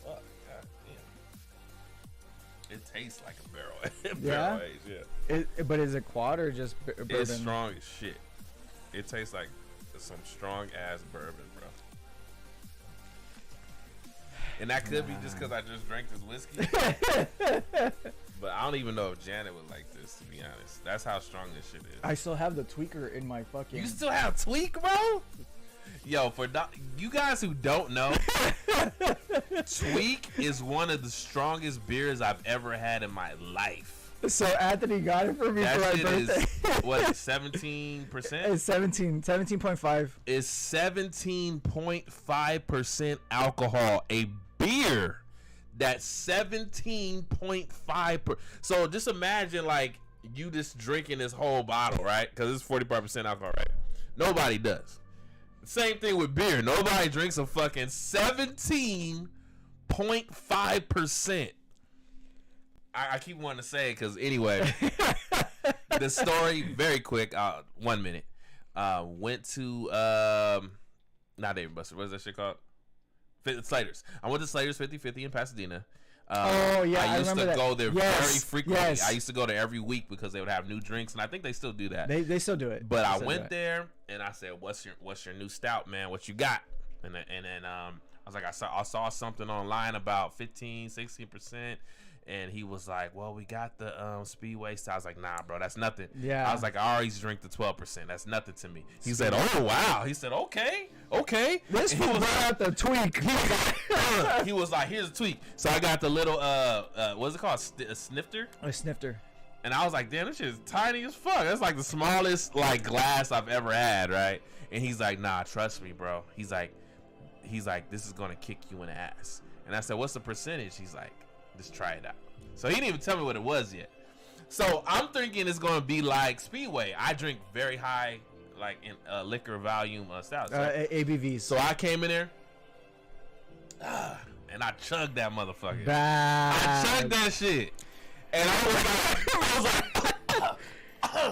fuck. God damn. It tastes like a barrel. Barrel aged, yeah. But is it quad or just bourbon? It's strong as shit. It tastes like some strong ass bourbon, bro. And that could be just because I just drank this whiskey. But I don't even know if Janet would like this, to be honest. That's how strong this shit is. I still have the tweaker in my fucking... You still have tweak, bro? Yo, for you guys who don't know, tweak is one of the strongest beers I've ever had in my life. So Anthony got it for me for my birthday. Is, what, 17%? It's 17.5. It's 17.5% alcohol. A beer that's 17.5%. So just imagine like you just drinking this whole bottle, right? Because it's 45% alcohol, right? Nobody does. Same thing with beer. Nobody drinks a fucking 17.5%. I keep wanting to say it because anyway, the story very quick. 1 minute. Went to not Dave & Buster. What is that shit called? Slater's. I went to Slater's 50/50 in Pasadena. Oh yeah, I used to go there very frequently. Yes. I used to go there every week because they would have new drinks, and I think they still do that. They still do it. But I went there and I said, "What's your new stout, man? What you got?" And then I was like, I saw something online about 15-16%. And he was like, "Well, we got the Speedway." So I was like, "Nah, bro, that's nothing." Yeah. I was like, "I always drink the 12%. That's nothing to me." He said, "Oh wow." He said, "Okay." This was out the tweak. He was like, "Here's a tweak." So I got the little what's it called? A snifter. A snifter. And I was like, "Damn, this shit is tiny as fuck." That's like the smallest like glass I've ever had, right? And he's like, "Nah, trust me, bro." He's like, "This is gonna kick you in the ass." And I said, "What's the percentage?" He's like, "Just try it out." So he didn't even tell me what it was yet. So I'm thinking it's gonna be like Speedway. I drink very high, like in liquor volume stouts. ABVs. So I came in there, and I chugged that motherfucker. Bad. I chugged that shit, and I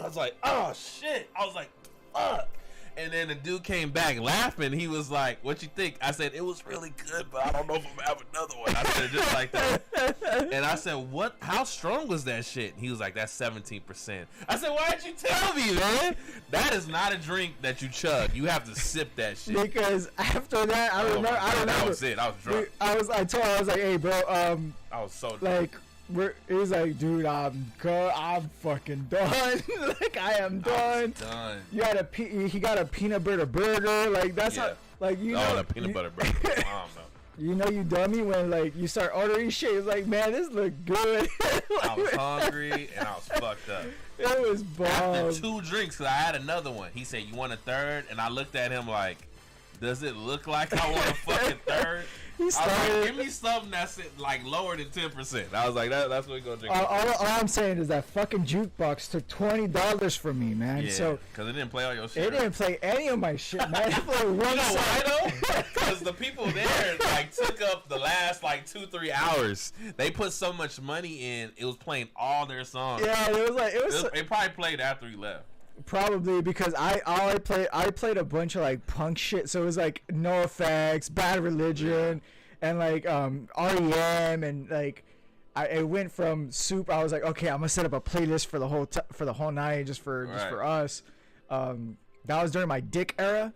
was like, oh shit. I was like, fuck. And then the dude came back laughing. He was like, "What you think?" I said, "It was really good, but I don't know if I'm gonna have another one." I said it just like that. And I said, "What? How strong was that shit?" He was like, "That's 17%." I said, "Why'd you tell me, man? That is not a drink that you chug. You have to sip that shit." Because after that, I remember. That was it. I was drunk. I was like, "Hey, bro, I was so drunk. like." He was like, dude, I'm fucking done. Like, I am done. Done. He got a peanut butter burger. Like, that's how, like, you know. Oh, the peanut butter burger. I don't know. You know, you dummy, when, like, you start ordering shit, it's like, man, this look good. I was hungry and I was fucked up. It was bomb. After 2 drinks, cause I had another one. He said, "You want a third?" And I looked at him like, "Does it look like I want a fucking third?" I was like, "Give me something that's like lower than 10%. I was like, "That's what we're gonna drink." All I'm saying is that fucking jukebox took $20 from me, man. Yeah, so because it didn't play all your shit. It didn't play any of my shit, man. It played one You know song. why though? Because the people there like took up the last like 2-3 hours. They put so much money in. It was playing all their songs. Yeah, It probably played after he left. Probably because I played a bunch of like punk shit, so it was like No Effects, Bad Religion, and like REM, and like it went from soup. I was like, okay, I'm gonna set up a playlist for the whole night just for us. That was during my dick era,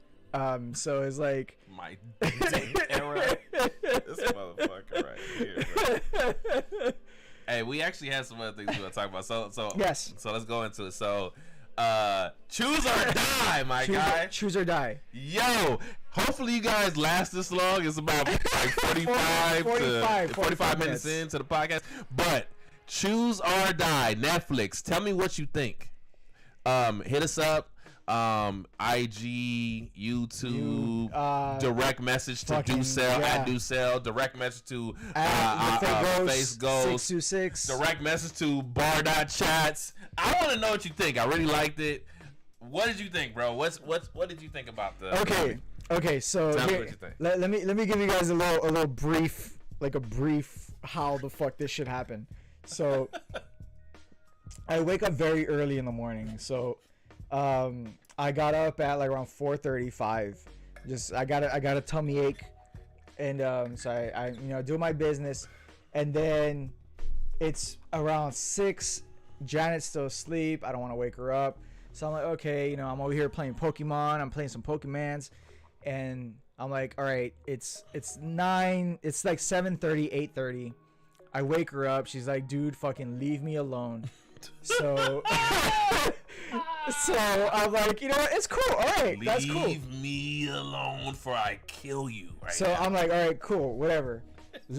so it's like my dick era. This motherfucker right here, bro. Hey, we actually had some other things we want to talk about. So yes. So let's go into it. So. Choose or die, my guy. Choose or die. Yo, hopefully you guys last this long. It's about like 45 minutes into the podcast. But choose or die, Netflix. Tell me what you think. Hit us up. IG, YouTube, direct message to DoSell at DoSell, direct message to Face Ghost, 626, direct message to BarChats. I want to know what you think. I really liked it. What did you think, bro? What did you think about the? Okay. So tell me what you think. Let me give you guys a little brief, like a brief how the fuck this shit happened. So I wake up very early in the morning. So I got up at like around 4:35. I got a tummy ache, and so I do my business, and then it's around 6. Janet's still asleep. I don't want to wake her up, so I'm like, okay, I'm over here playing Pokemon. I'm playing some Pokemans, and I'm like, all right, it's 9. It's like 7:30, 8:30. I wake her up. She's like, dude, fucking leave me alone. So. So I'm like, you know what? It's cool. All right, that's cool. Leave me alone, for I kill you. I'm like, all right, cool, whatever.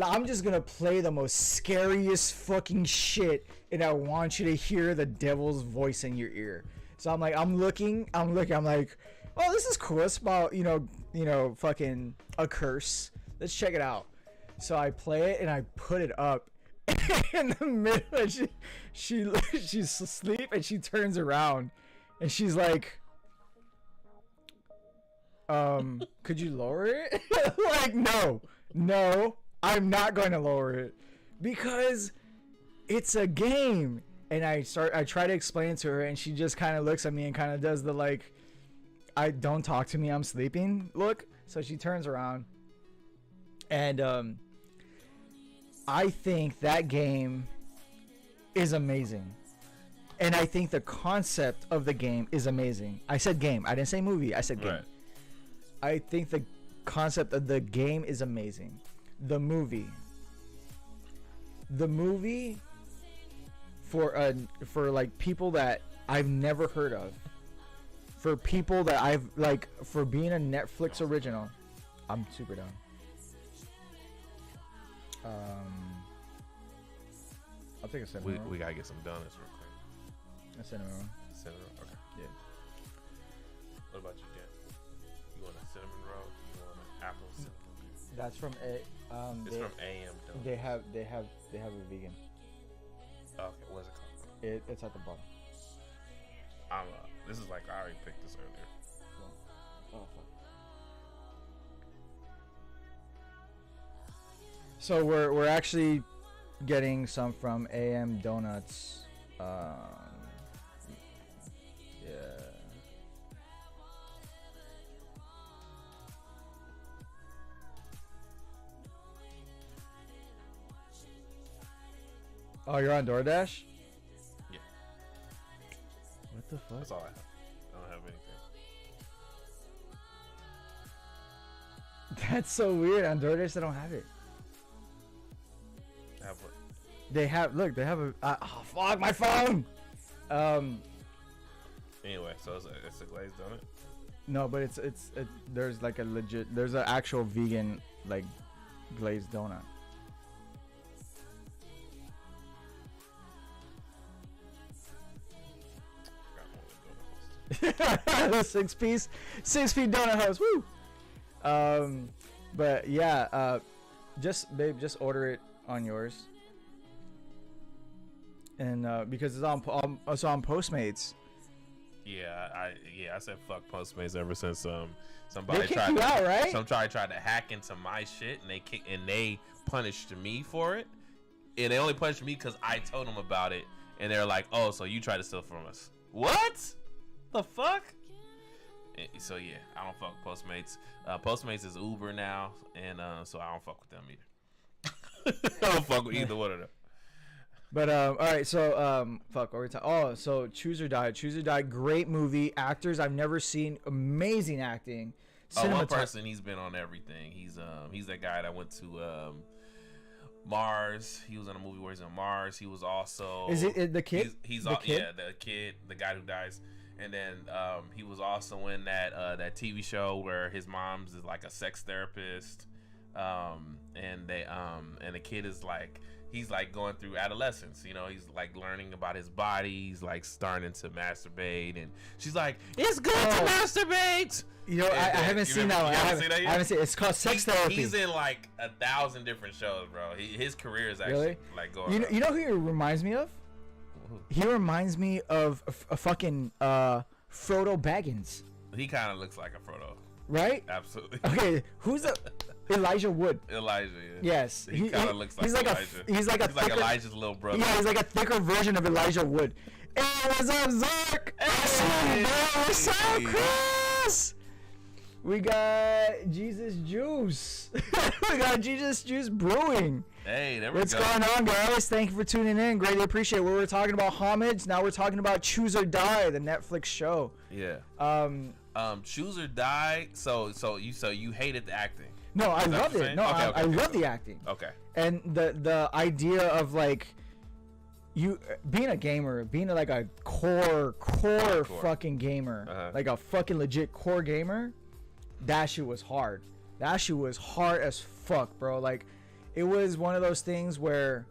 I'm just gonna play the most scariest fucking shit, and I want you to hear the devil's voice in your ear. So I'm like, I'm looking. I'm like, oh, this is cool. It's about fucking a curse. Let's check it out. So I play it and I put it up. In the middle, she's asleep, and she turns around. And she's like, could you lower it? Like, no, I'm not going to lower it because it's a game. And I try to explain to her, and she just kind of looks at me and kind of does the like, I don't talk to me, I'm sleeping look. So she turns around, and I think that game is amazing. And I think the concept of the game is amazing. I said game. I didn't say movie. I said game. Right. I think the concept of the game is amazing. The movie for like people that I've never heard of. For people that I've like, for being a Netflix original, I'm super down. I'll take a cinnamon roll. We gotta get some donuts real quick. A cinnamon roll. Cinnamon roll? Okay. Yeah. What about you, Dan? You want a cinnamon roll? You want an apple cinnamon roll? That's from It's from AM Donuts. They have a vegan. Okay, what's it called? It's at the bottom. This is like I already picked this earlier. Oh fuck. So we're actually getting some from AM Donuts. Yeah. Oh, you're on DoorDash? Yeah. What the fuck? That's all I have. I don't have anything. That's so weird. On DoorDash, they don't have it. I have what? They have, look, they have a, oh, fuck, my phone! Anyway, so it's a glazed donut? No, but there's like a legit, there's an actual vegan, like, glazed donut. The six-piece donut house, woo! But yeah, babe, just order it on yours. And because it's on Postmates. Yeah, I said fuck Postmates ever since somebody They kicked you out, right? Somebody tried to hack into my shit and they punished me for it. And they only punished me because I told them about it. And they're like, oh, so you tried to steal from us? What? The fuck? So yeah, I don't fuck with Postmates. Postmates is Uber now, and so I don't fuck with them either. I don't fuck with either one of them. But all right, so fuck, what were we talking? Oh, so Choose or Die. Choose or Die, great movie. Actors I've never seen, amazing acting. One person, he's been on everything. He's that guy that went to Mars. He was in a movie where he's on Mars. He was also the kid? He's the kid? Yeah, the kid, the guy who dies. And then he was also in that TV show where his mom's is like a sex therapist, and the kid is like, he's like going through adolescence, you know, he's like learning about his body, he's like starting to masturbate, and she's like, it's good to masturbate. You know, I haven't seen that one. I haven't seen it. It's called Sex Therapy. He's in like 1,000 different shows, bro. His career is actually really? Like going. You know who he reminds me of? He reminds me of a fucking Frodo Baggins. He kind of looks like a Frodo. Right? Absolutely. Okay, who's Elijah Wood? Elijah, yeah. Yes. He kind of looks like Elijah. He's like Elijah's little brother. Yeah, he's like a thicker version of Elijah Wood. Hey, what's up, Zark? Hey, what's up, Chris? We got Jesus Juice. We got Jesus Juice Brewing. Hey, there we What's go. going on, guys? Thank you for tuning in. Greatly appreciate it. We were talking about homage. Now we're talking about Choose or Die, the Netflix show. Yeah. Choose or Die. So you hated the acting. No, I loved it. No, okay, I love the acting. Okay. And the idea of like you being a gamer, being like a core fucking gamer, like a fucking legit core gamer, that shit was hard. That shit was hard as fuck, bro. Like, it was one of those things where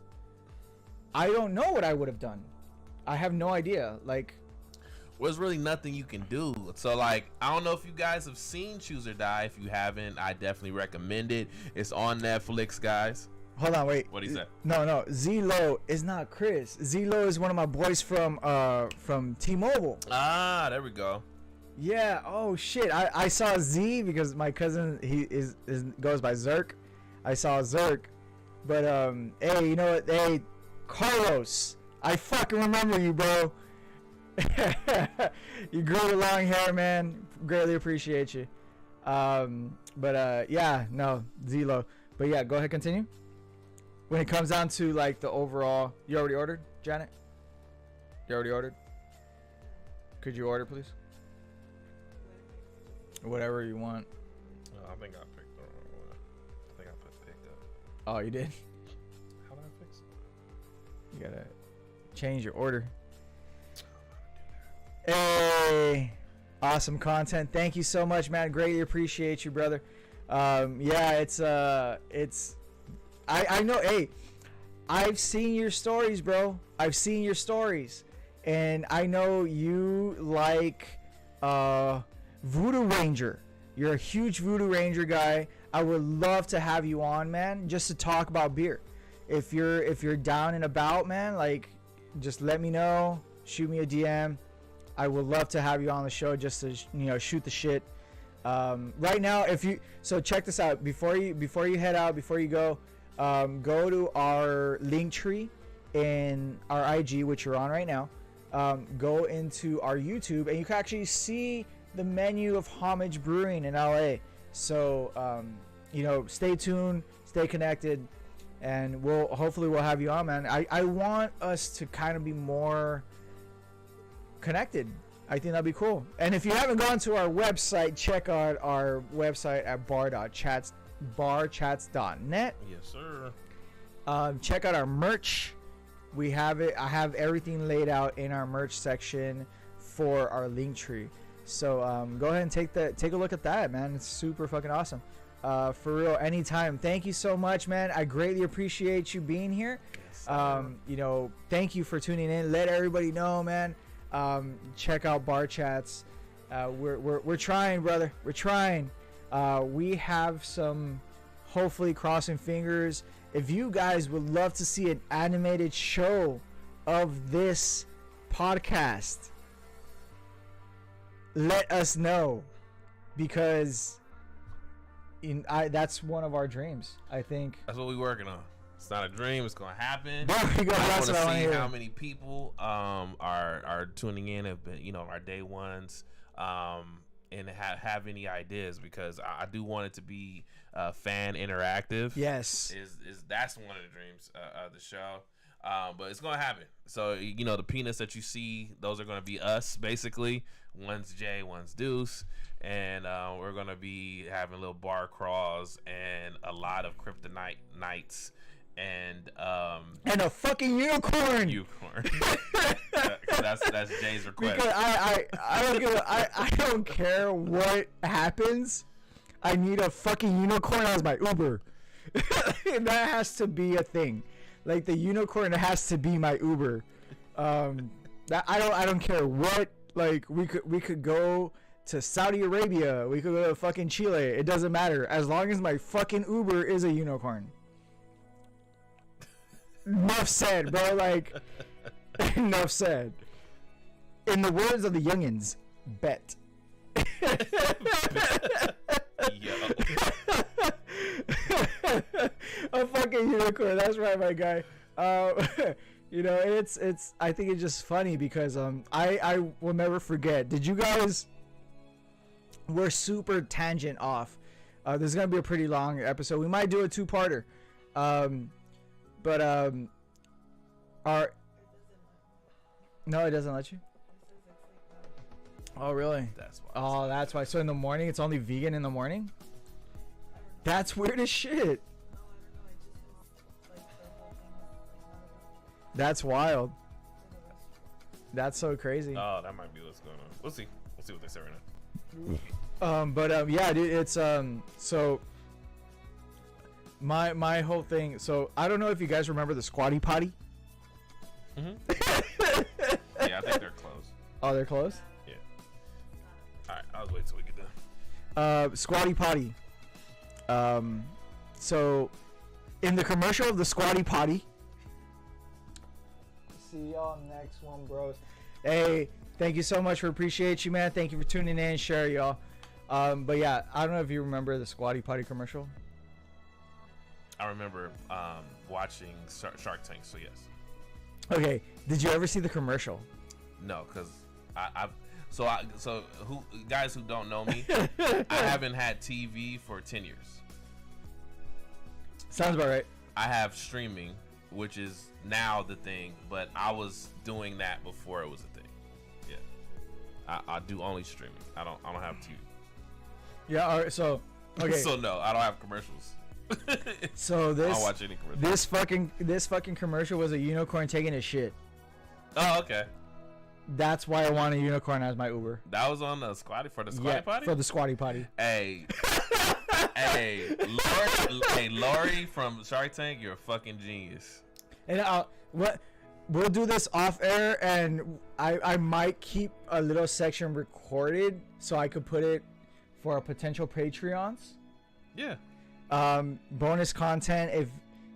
I don't know what I would have done. I have no idea. Like, there's really nothing you can do. So, like, I don't know if you guys have seen Choose or Die. If you haven't, I definitely recommend it. It's on Netflix, guys. Hold on, wait. What do you say? No. Z-Lo is not Chris. Z-Lo is one of my boys from T-Mobile. Ah, there we go. Yeah. Oh shit. I saw Z because my cousin goes by Zerk. I saw Zerk, but hey, you know what? Hey, Carlos, I fucking remember you, bro. You grew the long hair, man. Greatly appreciate you. Yeah, no, Z-Lo. But yeah, go ahead, continue. When it comes down to like the overall, you already ordered, Janet? You already ordered? Could you order, please? Whatever you want. I think I picked the wrong one. I think I put picked up. Oh, you did? How did I fix it? You gotta change your order. Hey, awesome content. Thank you so much, man. Greatly appreciate you, brother. Yeah, it's I know. Hey, I've seen your stories, bro. I've seen your stories, and I know you like Voodoo Ranger. You're a huge Voodoo Ranger guy. I would love to have you on, man, just to talk about beer. If you're down and about, man, like, just let me know. Shoot me a DM. I would love to have you on the show just to, you know, shoot the shit. Right now, so check this out. Before you head out, before you go to our link tree in our IG, which you're on right now. Go into our YouTube, and you can actually see the menu of Homage Brewing in LA. So, you know, stay tuned, stay connected. and hopefully we'll have you on, man. I want us to kind of be more connected. I think that'd be cool. And if you haven't gone to our website, check out our website at barchats.net. Yes, sir. Check out our merch. We have it. I have everything laid out in our merch section for our link tree. So go ahead and take a look at that, man. It's super fucking awesome. For real, anytime. Thank you so much, man. I greatly appreciate you being here. Yes, You know, thank you for tuning in. Let everybody know, man. Check out BarChats. We're trying, brother. We're trying. We have some, hopefully, crossing fingers. If you guys would love to see an animated show of this podcast, let us know, because that's one of our dreams. I think that's what we're working on. It's not a dream. It's gonna happen. I want to see how many people are tuning in. Have been, our day ones, and have any ideas, because I do want it to be fan interactive. Yes, is that's one of the dreams of the show. But it's gonna happen. So the peanuts that you see, those are gonna be us basically. One's Jay, one's Deuce, and we're gonna be having little bar crawls and a lot of kryptonite nights. And a fucking unicorn. That's Jay's request. Because I don't care what happens. I need a fucking unicorn as my Uber. That has to be a thing. Like, the unicorn has to be my Uber. That I don't care what. Like, we could go to Saudi Arabia. We could go to fucking Chile. It doesn't matter, as long as my fucking Uber is a unicorn. Enough said, bro. Like, enough said. In the words of the youngins, bet. Yo. A fucking unicorn. That's right, my guy. It's. I think it's just funny because I will never forget. Did you guys? We're super tangent off. This is gonna be a pretty long episode. We might do a two-parter. But no, it doesn't let you. Oh, really? That's why. Oh, that's why. So in the morning, it's only vegan in the morning? That's weird as shit. That's wild. That's so crazy. Oh, that might be what's going on. We'll see. We'll see what they say right now. Yeah, dude, it's so my whole thing. So I don't know if you guys remember the Squatty Potty. Yeah, I think they're closed. Oh, they're closed? Yeah. All right, I'll wait till we get done. Squatty Potty. So in the commercial of the Squatty Potty. See y'all next one, bros. Hey, thank you so much. Appreciate you, man. Thank you for tuning in. Share, y'all. But yeah, I don't know if you remember the Squatty Potty commercial. I remember watching Shark Tank, so yes. Okay, did you ever see the commercial? No, because who guys who don't know me, I haven't had TV for 10 years. Sounds about right. I have streaming, which is now the thing, but I was doing that before it was a thing. Yeah, I do only streaming. I don't have TV. Yeah. All right. So okay. So no, I don't have commercials. So I don't watch any commercials. This fucking commercial was a unicorn taking a shit. Oh, okay. That's why I want a unicorn as my Uber. That was on the Squatty Potty? For the Squatty Potty. Hey. Lori from Shark Tank, you're a fucking genius. And we'll do this off air, and I might keep a little section recorded so I could put it for our potential Patreons. Yeah. Bonus content. If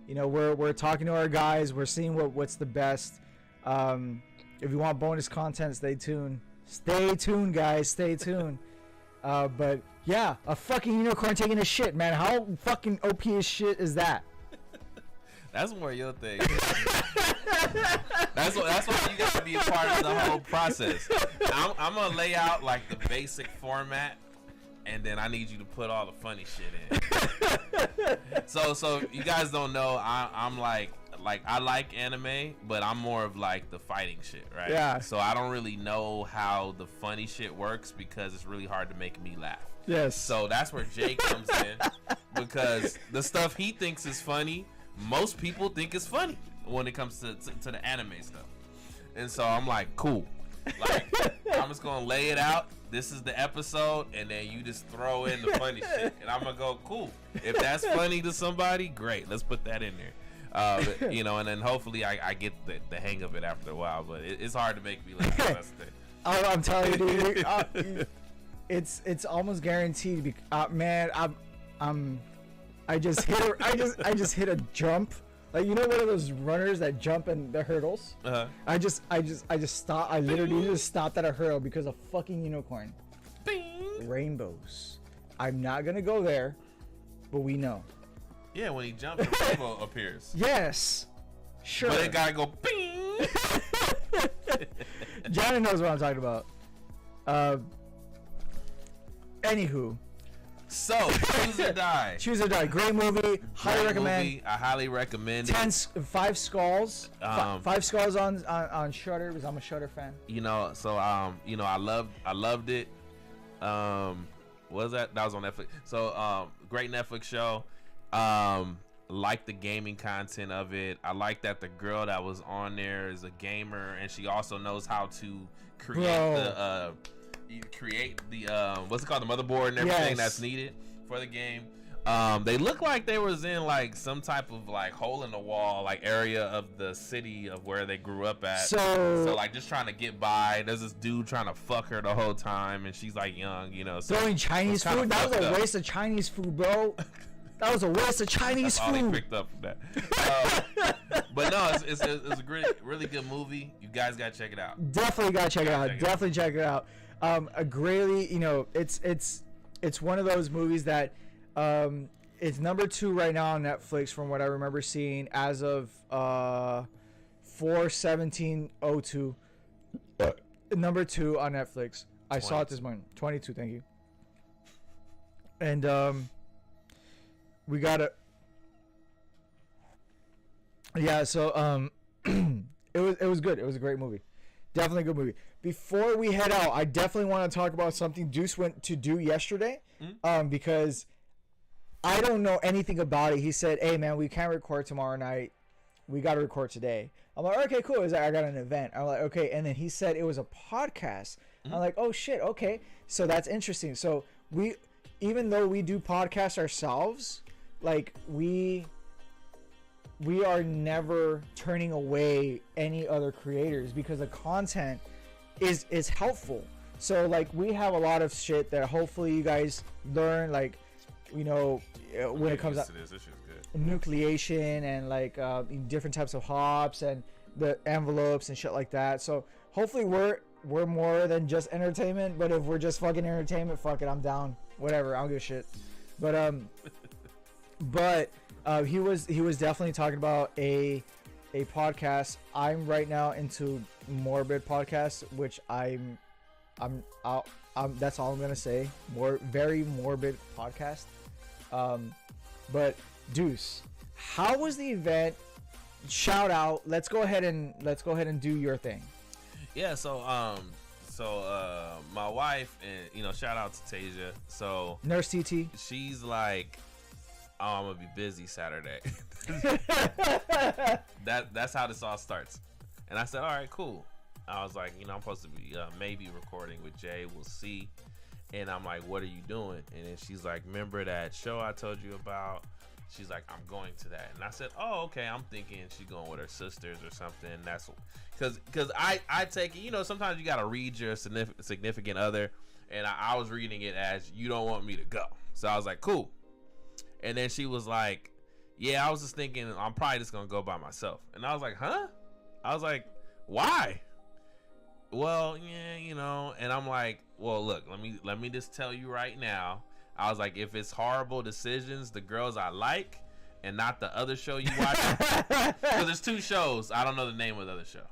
we're talking to our guys, we're seeing what's the best. If you want bonus content, stay tuned. Stay tuned, guys. Stay tuned. But yeah, a fucking unicorn taking a shit, man. How fucking OP as shit is that? That's more your thing. That's why you gotta be a part of the whole process. I'm gonna lay out like the basic format, and then I need you to put all the funny shit in. so you guys don't know, I'm like I like anime, but I'm more of like the fighting shit, right? Yeah. So I don't really know how the funny shit works because it's really hard to make me laugh. Yes. So that's where Jay comes in, because the stuff he thinks is funny, most people think is funny when it comes to the anime stuff. And so I'm like, cool. Like, I'm just gonna lay it out. This is the episode, and then you just throw in the funny shit, and I'm gonna go, cool. If that's funny to somebody, great. Let's put that in there. You know, and then hopefully I get the hang of it after a while. But it's hard to make me laugh. That's the thing. I'm telling you, dude, it's almost guaranteed. Man, I just hit a jump. Like, you know, one of those runners that jump in the hurdles. I just stopped. I literally just stopped at a hurdle because of fucking unicorn. Bing. Rainbows. I'm not gonna go there, but we know. Yeah, when he jumps, the rainbow appears. Yes, sure. But it gotta go bing. Johnny knows what I'm talking about. Anywho. So, Choose or Die. Choose or Die. Great movie. Highly recommend. Movie. I highly recommend it. 5 skulls. 5 skulls on Shudder because I'm a Shudder fan. You know, so you know, I loved it. What was that? That was on Netflix. So, great Netflix show. Like the gaming content of it. I like that the girl that was on there is a gamer, and she also knows how to create the what's it called, the motherboard and everything that's needed for the game. They look like they was in like some type of like hole in the wall like area of the city of where they grew up at. So like just trying to get by. There's this dude trying to fuck her the whole time, and she's like young, you know. So throwing Chinese food. That was a waste of Chinese food, bro. That was a waste of Chinese food. All he picked up from that. But no, it's a great, really good movie. You guys gotta check it out. Definitely gotta check it out. Definitely check it out. A greatly, you know, it's one of those movies that it's number 2 right now on Netflix from what I remember seeing as of 4/17/02. Number 2 on Netflix. I saw it this morning. 22, thank you. And we gotta, yeah. So it was good. It was a great movie. Definitely a good movie. Before we head out, I definitely want to talk about something Deuce went to do yesterday, because I don't know anything about it. He said, "Hey man, we can't record tomorrow night. We got to record today." I'm like, "Okay, cool." He's like, "I got an event." I'm like, "Okay," and then he said it was a podcast. I'm like, "Oh shit, okay." So that's interesting. So we, even though we do podcasts ourselves, like we are never turning away any other creators because the content is helpful. So like we have a lot of shit that hopefully you guys learn, like, you know, when it comes to this shit's good. Nucleation and like different types of hops and the envelopes and shit like that. So hopefully we're more than just entertainment, but if we're just fucking entertainment, fuck it, I'm down. Whatever, I don't give a shit. But he was definitely talking about a podcast. I'm right now into morbid podcasts, which I'm that's all I'm gonna say. Very morbid podcast. But Deuce, how was the event? Shout out. Let's go ahead and do your thing. Yeah. So my wife, and you know, shout out to Tasia. So Nurse TT. She's like, "Oh, I'm gonna be busy Saturday." That's how this all starts. And I said, "All right, cool." I was like, you know, I'm supposed to be maybe recording with Jay. We'll see. And I'm like, "What are you doing?" And then she's like, "Remember that show I told you about?" She's like, "I'm going to that." And I said, "Oh, okay." I'm thinking she's going with her sisters or something. That's because I take it, you know, sometimes you gotta read your significant other, and I was reading it as you don't want me to go. So I was like, cool. And then she was like, "Yeah, I was just thinking I'm probably just gonna go by myself." And I was like, "Huh?" I was like, "Why?" "Well, yeah, you know." And I'm like, "Well, look, let me just tell you right now." I was like, "If it's Horrible Decisions, the girls I like, and not the other show you watch," because there's 2 shows. I don't know the name of the other show,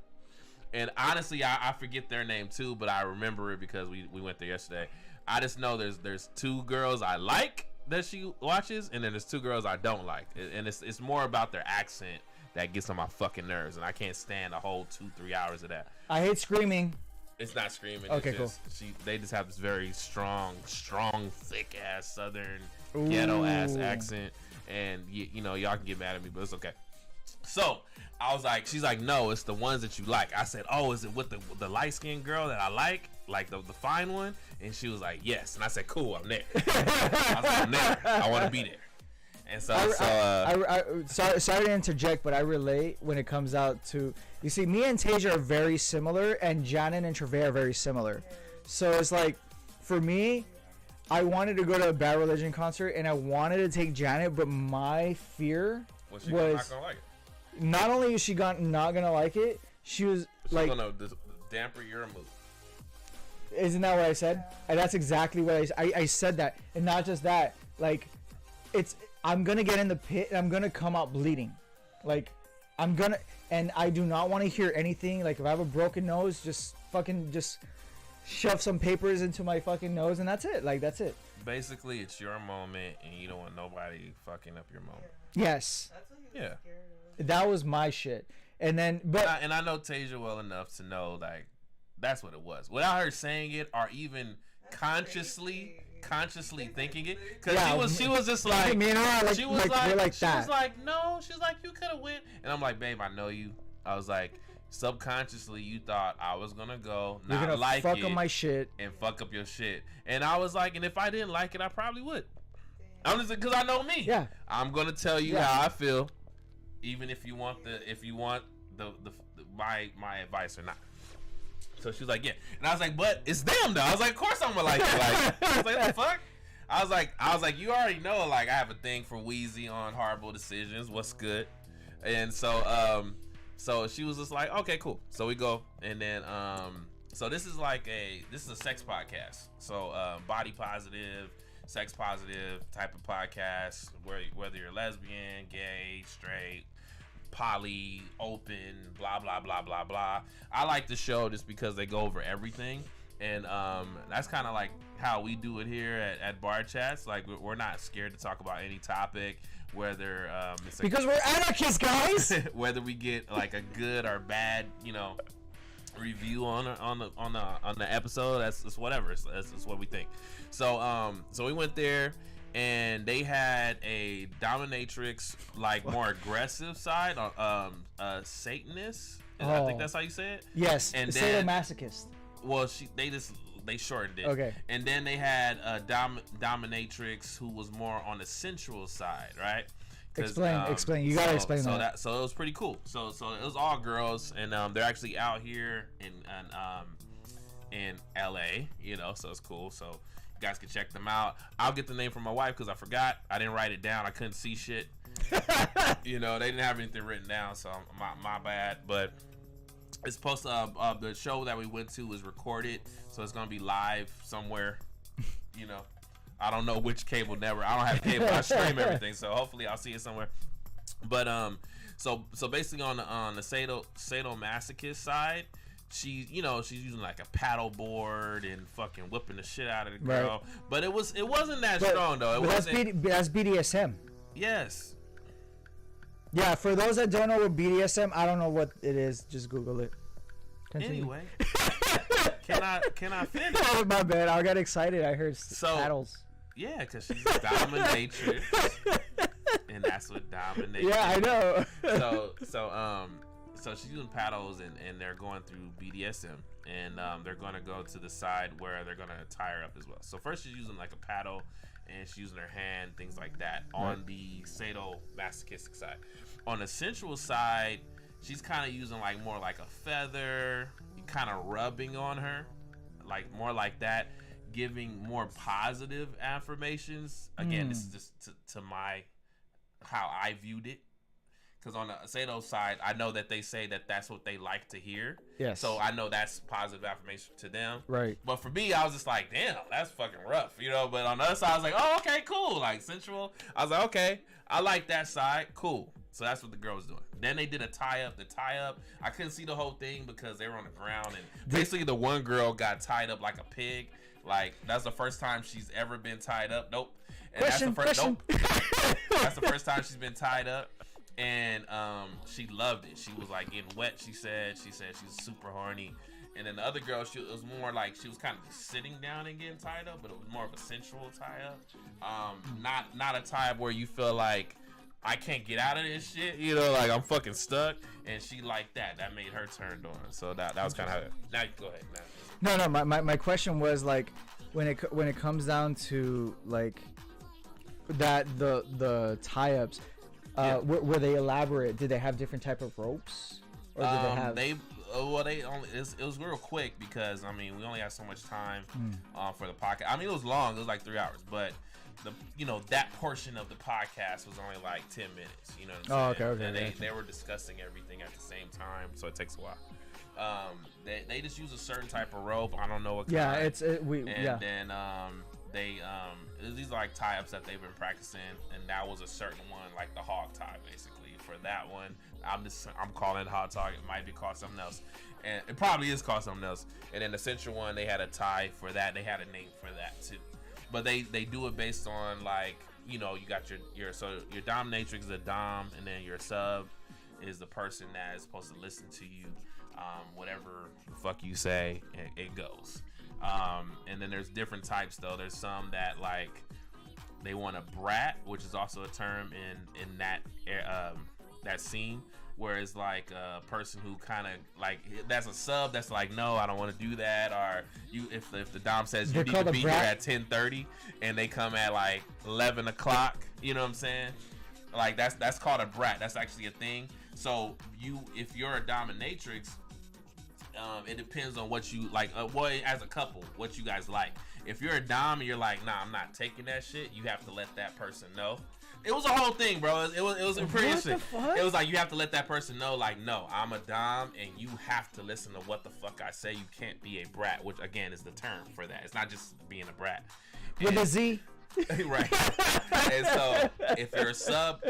and honestly, I forget their name too, but I remember it because we went there yesterday. I just know there's 2 girls I like that she watches, and then there's 2 girls I don't like, and it's more about their accent that gets on my fucking nerves, and I can't stand a whole 2-3 hours of that. I hate screaming. It's not screaming. Okay, it's just, cool. They just have this very strong, thick ass Southern ghetto ass accent, and you know y'all can get mad at me, but it's okay. So I was like, she's like, no, it's the ones that you like. I said, oh, is it with the light skinned girl that I like the fine one? And she was like, yes. And I said, cool, I'm there. I was like, I'm there. I want to be there. And so, sorry to interject, but I relate when it comes out to, you see, me and Tasia are very similar, and Janet and Trevor are very similar. So it's like, for me, I wanted to go to a Bad Religion concert, and I wanted to take Janet, but my fear was not gonna like it. Not only is she not gonna like it, she's like, gonna damper your mood. Isn't that what I said? And that's exactly what I said that, and not just that. Like, I'm gonna get in the pit and I'm gonna come out bleeding. Like, and I do not want to hear anything. Like, if I have a broken nose, just shove some papers into my fucking nose, and that's it. Like, that's it. Basically, it's your moment, and you don't want nobody fucking up your moment. Yes. That's what he was scared of. That was my shit. And then, but I know Tasia well enough to know, like, that's what it was. Without her saying it, or even consciously thinking it, because she was just like, me and her, she was like no, she's like, you could have went, and I'm like, babe, I know you. I was like, subconsciously you thought I was gonna go, you're not gonna like fuck it, up my shit, and fuck up your shit. And I was like, and if I didn't like it, I probably would. I'm just, because I know me. Yeah. I'm gonna tell you how I feel, even if you want my advice or not. So she was like, yeah. And I was like, but it's them though. I was like, of course I'm gonna like it. Like, I was like, what the fuck? I was like, you already know, like, I have a thing for Wheezy on Horrible Decisions. What's good? And so she was just like, okay, cool. So we go, and then so this is a sex podcast. So body positive, sex positive type of podcast, whether you're lesbian, gay, straight, poly, open, blah blah blah blah blah. I like the show just because they go over everything, and that's kind of like how we do it here at BarChats. Like, we're not scared to talk about any topic, whether it's because we're anarchists, guys. Whether we get like a good or bad, review on the episode, that's whatever. It's what we think. So we went there, and they had a dominatrix, like, more aggressive side, Satanist. I think that's how you say it. Yes, and sadomasochist. Well, they shortened it. Okay. And then they had a dominatrix who was more on the sensual side, right? Explain. You gotta explain that. So it was pretty cool. So it was all girls, and they're actually out here in LA, so it's cool. So you guys can check them out. I'll get the name from my wife because I forgot. I didn't write it down. I couldn't see shit. They didn't have anything written down, so my bad. But it's supposed to, the show that we went to was recorded, so it's gonna be live somewhere. I don't know which cable network. I don't have cable. I stream everything, so hopefully I'll see it somewhere. But so basically on the sadomasochist side, she's using like a paddle board and fucking whipping the shit out of the girl. Right. But it wasn't that strong though. That's BDSM. Yes. Yeah, for those that don't know what BDSM, I don't know what it is. Just Google it. Continue. Anyway, can I finish? Oh, my bad. I got excited. I heard paddles. Yeah, because she's dominatrix, and that's what dominatrix. Yeah, I know. So she's using paddles, and they're going through BDSM, and they're going to go to the side where they're going to tie her up as well. So first she's using like a paddle, and she's using her hand, things like that, on the sadomasochistic side. On the sensual side, she's kind of using like more like a feather, kind of rubbing on her, like more like that, giving more positive affirmations. Again, this is just to my how I viewed it. Because on the Sado side, I know that they say that that's what they like to hear. Yes. So I know that's positive affirmation to them. Right. But for me, I was just like, damn, that's fucking rough, But on the other side, I was like, oh, okay, cool. Like, sensual. I was like, okay, I like that side. Cool. So that's what the girl was doing. Then they did a tie-up. The tie-up, I couldn't see the whole thing because they were on the ground. And basically, the one girl got tied up like a pig. Like that's the first time she's ever been tied up. Nope. And Question. That's the first time she's been tied up. And she loved it. She was like getting wet. She said she was super horny. And then the other girl, it was more like she was kind of just sitting down and getting tied up, but it was more of a sensual tie up. Not a tie up where you feel like I can't get out of this shit, you know, like I'm fucking stuck. And she liked that. That made her turned on. So that was kind of. Now go ahead. No. My question was like when it comes down to like that the tie ups. Were they elaborate? Did they have different type of ropes, or did they have? It was real quick because I mean we only had so much time for the podcast. I mean it was long. It was like 3 hours, but that portion of the podcast was only like 10 minutes. You know what I'm saying? Okay. And they were discussing everything at the same time, so it takes a while. They just use a certain type of rope. I don't know what kind. Yeah, Then these are like tie-ups that they've been practicing, and that was a certain one, like the hog tie, basically. For that one, I'm calling it hog tie. It might be called something else, and it probably is called something else. And then the central one, they had a tie for that. They had a name for that too, but they do it based on like you got your dominatrix is a dom, and then your sub is the person that is supposed to listen to you, whatever the fuck you say, it goes. And then there's different types though. There's some that like they want a brat, which is also a term in that scene, where it's like a person who kind of like that's a sub that's like no, I don't want to do that, or if the dom says you need to be here at 10:30 and they come at like 11 o'clock, you know what I'm saying? Like that's called a brat. That's actually a thing. So if you're a dominatrix. It depends on what you like. As a couple, what you guys like. If you're a dom and you're like, nah, I'm not taking that shit, you have to let that person know. It was a whole thing, bro. It was pretty interesting. It was like you have to let that person know, like, no, I'm a dom, and you have to listen to what the fuck I say. You can't be a brat, which again is the term for that. It's not just being a brat. With a Z. Right. And so if you're a sub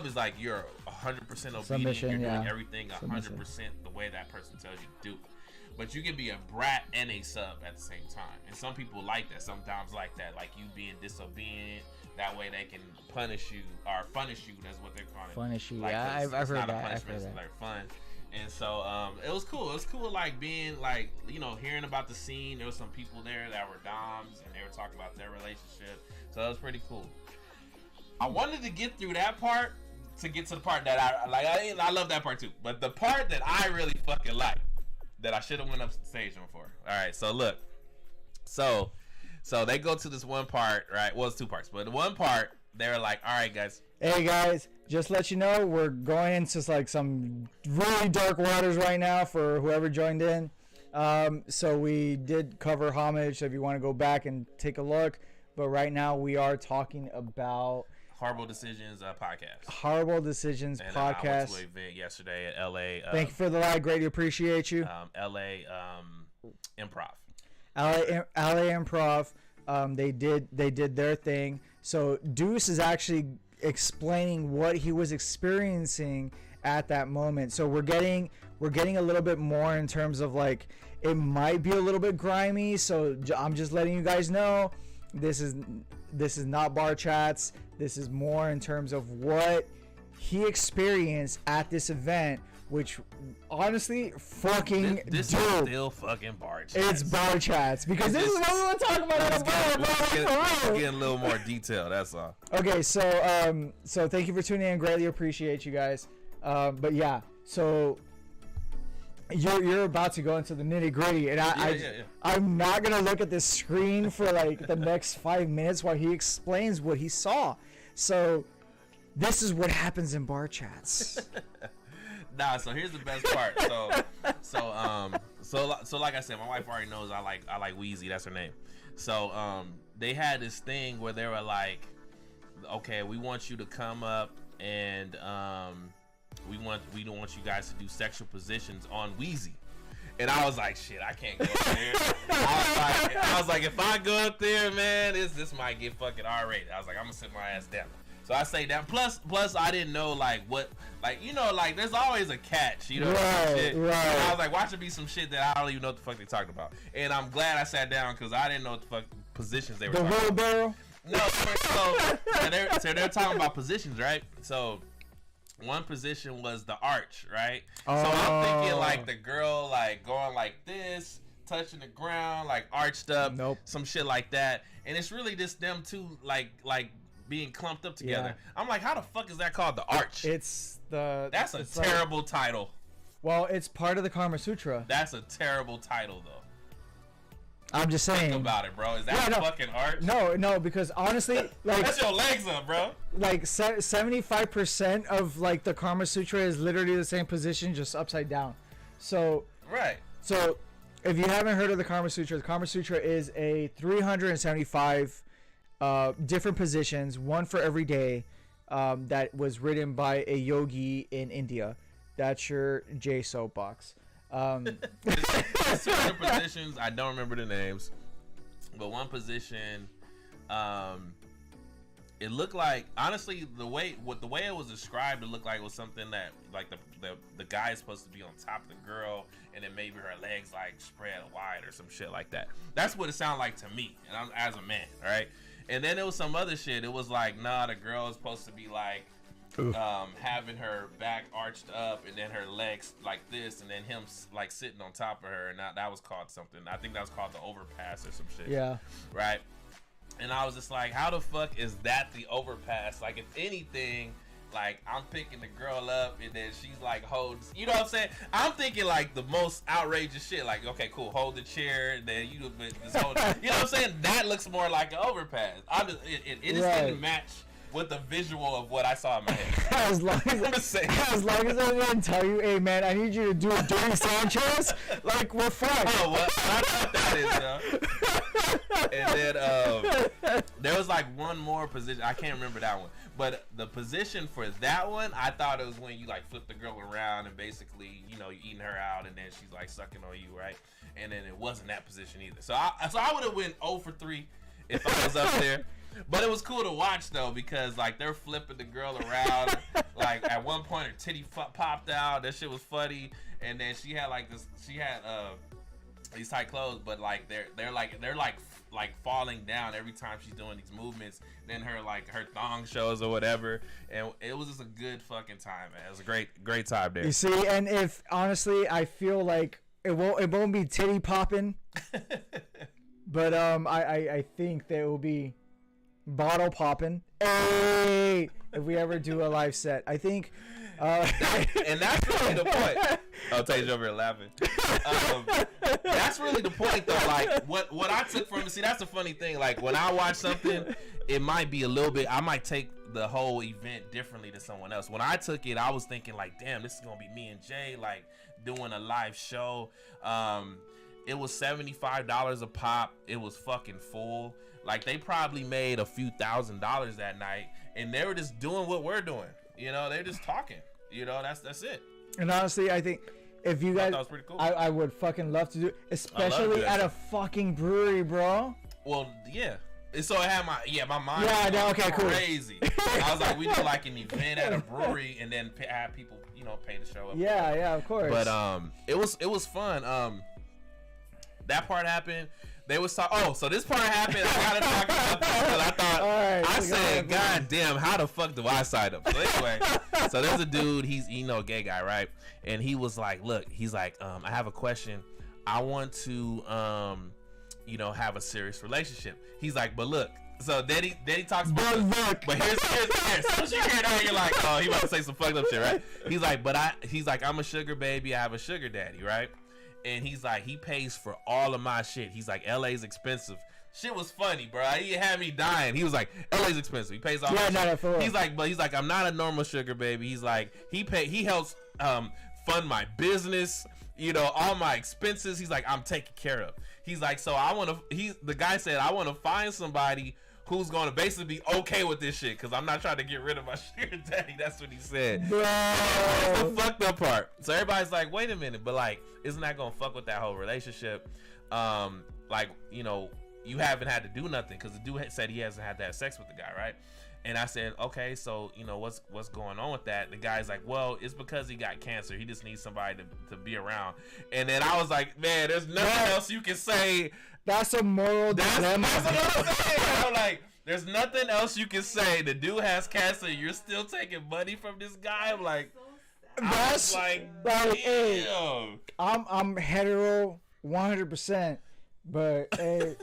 is like you're 100% obedient. Submission, you're doing yeah. everything 100% the way that person tells you to do it. But you can be a brat and a sub at the same time. And some people like that. Sometimes like that. Like you being disobedient. That way they can punish you. Or punish you. That's what they're calling it. Punish you. Like, Yeah, I've heard not that. A punishment, it's like fun. And so it was cool. It was cool like being like, hearing about the scene. There was some people there that were doms. And they were talking about their relationship. So that was pretty cool. I wanted to get through that part to get to the part that I like. I love that part too. But the part that I really fucking like, that I should have went up stage on for. All right, so look, so they go to this one part, right? Well, it's two parts, but the one part they were like, all right, guys. Hey guys, just let you know we're going into like some really dark waters right now for whoever joined in. So we did cover homage. So if you want to go back and take a look, but right now we are talking about Horrible Decisions podcast. Horrible Decisions and, podcast. I went to an event yesterday at LA. Thank you for the like. Greatly appreciate you. LA Improv. LA Improv. They did their thing. So Deuce is actually explaining what he was experiencing at that moment. So we're getting a little bit more in terms of like it might be a little bit grimy. So I'm just letting you guys know this is not BarChats. This is more in terms of what he experienced at this event, which honestly fucking this is still fucking BarChats. It's BarChats because this is what we want to talk about. Let's get a little more detail. That's all. Okay, so thank you for tuning in. Greatly appreciate you guys. But yeah, so you're about to go into the nitty gritty, and I'm not gonna look at this screen for like the next 5 minutes while he explains what he saw. So this is what happens in BarChats. Nah, so here's the best part. So like I said, my wife already knows I like Wheezy. That's her name. So they had this thing where they were like, okay, we want you to come up and we don't want you guys to do sexual positions on Wheezy. And I was like, shit, I can't go up there. I was like, if I go up there, man, this might get fucking R-rated. I was like, I'm gonna sit my ass down. So I say that. Plus, I didn't know like what, like like there's always a catch, Right, right. And I was like, watch it be some shit that I don't even know what the fuck they talking about. And I'm glad I sat down because I didn't know what the fuck positions they were. The talking wheelbarrow. about. No, so they're talking about positions, right? So one position was the arch, right? So I'm thinking like the girl like going like this, touching the ground, like arched up, some shit like that. And it's really just them two like being clumped up together. Yeah. I'm like, how the fuck is that called the arch? That's a terrible title. Well, it's part of the Kama Sutra. That's a terrible title though. I'm just saying. Think about it, bro. Is that a fucking arch? No, because honestly, like that's your legs up, bro. Like 75% of like the Kama Sutra is literally the same position, just upside down. So right. So if you haven't heard of the Kama Sutra is a 375 different positions, one for every day, that was written by a yogi in India. That's your J soapbox. There's 200 positions. I don't remember the names, but one position, it looked like, honestly, the way it was described, it looked like it was something that like the guy is supposed to be on top of the girl, and then maybe her legs like spread wide or some shit like that. That's what it sounded like to me, and I'm as a man, all right. And then there was some other shit. It was like, nah, the girl is supposed to be like having her back arched up and then her legs like this, and then him like sitting on top of her, and that was called something. I think that was called the overpass or some shit. Yeah. Right. And I was just like, how the fuck is that the overpass? Like, if anything, like I'm picking the girl up and then she's like holds, you know what I'm saying? I'm thinking like the most outrageous shit. Like, okay, cool, hold the chair, and then you just hold. You know what I'm saying? That looks more like an overpass. It just didn't match with the visual of what I saw in my head. As long as I didn't tell you, hey man, I need you to do a Dirty Sanchez, like we're fine. Oh, well, I know what that is, though. And then there was like one more position. I can't remember that one. But the position for that one, I thought it was when you like flip the girl around and basically, you're eating her out and then she's like sucking on you, right? And then it wasn't that position either. So I would have went 0 for 3 if I was up there. But it was cool to watch though, because like they're flipping the girl around. Like at one point her titty popped out. That shit was funny. And then she had like this. She had these tight clothes, but like they're like falling down every time she's doing these movements. Then her thong shows or whatever, and it was just a good fucking time, man. It was a great time there. You see, and if honestly, I feel like it won't be titty popping, but I think there will be bottle popping. Hey, if we ever do a live set, I think. And that's really the point. I'll take you over here laughing. That's really the point, though. Like what I took from it. See, that's the funny thing. Like when I watch something, it might be a little bit. I might take the whole event differently to someone else. When I took it, I was thinking like, damn, this is gonna be me and Jay like doing a live show. It was $75 a pop. It was fucking full. Like they probably made a few $1,000s that night, and they were just doing what we're doing. They're just talking. That's it. And honestly, I think if you guys, that was pretty cool. I would fucking love to do it, especially at a fucking brewery, bro. Well, yeah. So it had my mind. Yeah, no, okay, cool. Crazy. I was like, we do like an event at a brewery, and then have people, pay to show up. Yeah, of course. But it was fun. That part happened. They was talking. Oh, so this part happened. I gotta talk about this because I thought I said, "God damn, how the fuck do I sign up?" So anyway, so there's a dude. He's a gay guy, right? And he was like, "Look, he's like, I have a question. I want to, have a serious relationship." He's like, "But look." So then he talks about. But here's. So you hear that, you're like, "Oh, he about to say some fucked up shit, right?" He's like, he's like, "I'm a sugar baby. I have a sugar daddy, right?" And he's like, he pays for all of my shit. He's like, LA's expensive. Shit was funny, bro. He had me dying. He was like, LA's expensive. He pays all my shit. He's like, I'm not a normal sugar baby. He's like, he helps fund my business, all my expenses. He's like, I'm taken care of. He's like, so the guy said, I want to find somebody who's going to basically be okay with this shit, because I'm not trying to get rid of my sugar daddy. That's what he said. Bro. That's the fucked up part. So everybody's like, wait a minute, but like, isn't that going to fuck with that whole relationship? You haven't had to do nothing, because the dude said he hasn't had to have sex with the guy, right? And I said, okay, so what's going on with that? The guy's like, well, it's because he got cancer. He just needs somebody to be around. And then I was like, man, there's nothing else you can say. That's a moral dilemma. That's what I'm saying. I'm like, there's nothing else you can say. The dude has cancer. You're still taking money from this guy. I'm like, that's like, hey, I'm hetero 100%, but hey.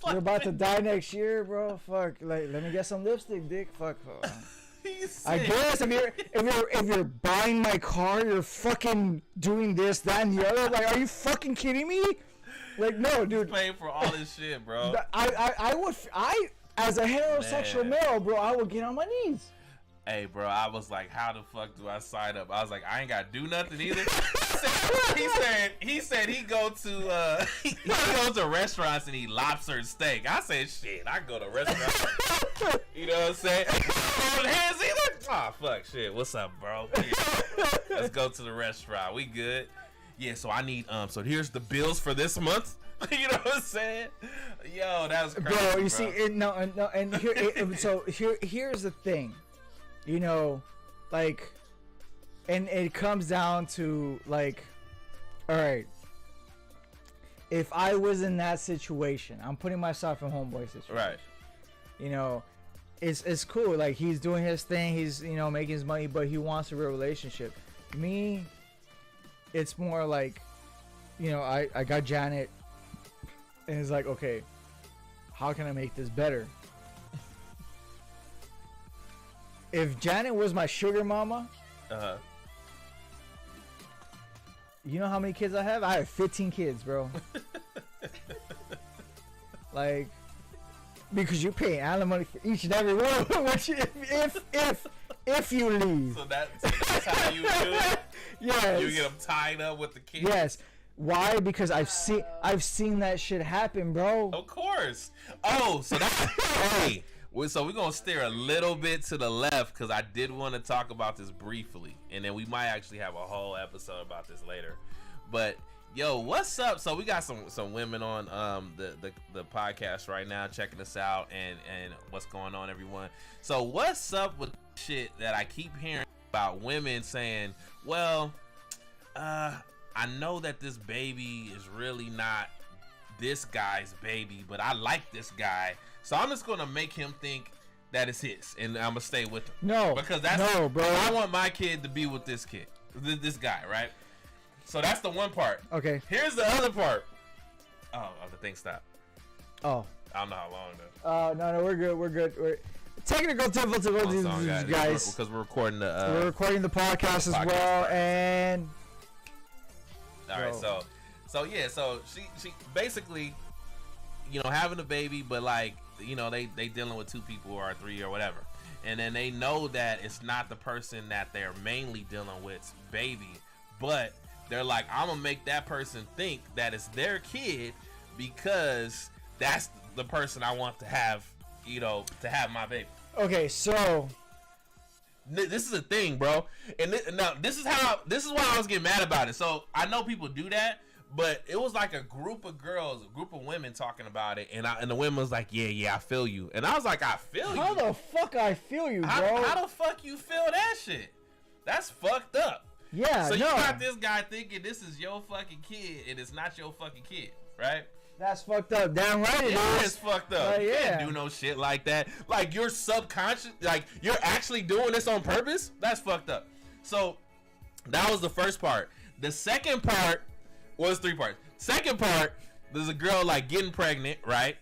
You're about to die next year, bro. Fuck. Like, let me get some lipstick, dick. Fuck. I guess if you're buying my car, you're fucking doing this, that, and the other. Like, are you fucking kidding me? Like, no, dude. He's paying for all this shit, bro. I as a heterosexual male, bro, I would get on my knees. Hey, bro, I was like, how the fuck do I sign up? I was like, I ain't got to do nothing either. He said he go to he goes to restaurants and eat lobster and steak. I said, shit, I go to restaurants. You know what I'm saying? Hold hands either? Oh, fuck, shit. What's up, bro? Yeah. Let's go to the restaurant. We good? Yeah, so I need, so here's the bills for this month. You know what I'm saying? Yo, that was crazy, bro. You see, here's the thing. You know, like, and it comes down to, like, all right, if I was in that situation, I'm putting myself in homeboy situation. Right. You know, it's cool. Like, he's doing his thing. He's, making his money, but he wants a real relationship. Me, it's more like, I got Janet, and it's like, okay, how can I make this better? If Janet was my sugar mama, you know how many kids I have? I have 15 kids, bro. Like, because you're paying alimony for each and every one, which if you leave. So that's how you do it. Yes. You get them tied up with the kids. Yes. Why? Because I've seen that shit happen, bro. Of course. Oh, so that's hey. So we're going to steer a little bit to the left because I did want to talk about this briefly. And then we might actually have a whole episode about this later. But, yo, what's up? So we got some women on the podcast right now checking us out and what's going on, everyone. So what's up with shit that I keep hearing about women saying, well, I know that this baby is really not this guy's baby, but I like this guy. So I'm just gonna make him think that it's his, and I'm gonna stay with him. No, because that's bro. I want my kid to be with this kid, this guy, right? So that's the one part. Okay. Here's the other part. Oh, the thing stopped. Oh. I don't know how long though. No, we're good. We're technical difficulties, guys. Because we're recording the. We're recording the podcast as well, and. All right, so yeah, so she basically, having a baby, but like. They dealing with two people or three or whatever, and then they know that it's not the person that they're mainly dealing with, baby, but they're like, I'm gonna make that person think that it's their kid because that's the person I want to have, to have my baby. Okay, so this is a thing, bro, and this is why I was getting mad about it. So I know people do that. But it was like a group of girls, a group of women talking about it, and the women was like, yeah, I feel you. And I was like, I feel you? How the fuck I feel you, bro? How the fuck you feel that shit? That's fucked up. Yeah, so you got this guy thinking this is your fucking kid, and it's not your fucking kid, right? That's fucked up. Damn right it is. It's fucked up. You can't do no shit like that. Like, you're subconscious, like, you're actually doing this on purpose? That's fucked up. So, that was the first part. The second part... Well, it's three parts. Second part, there's a girl like getting pregnant, right?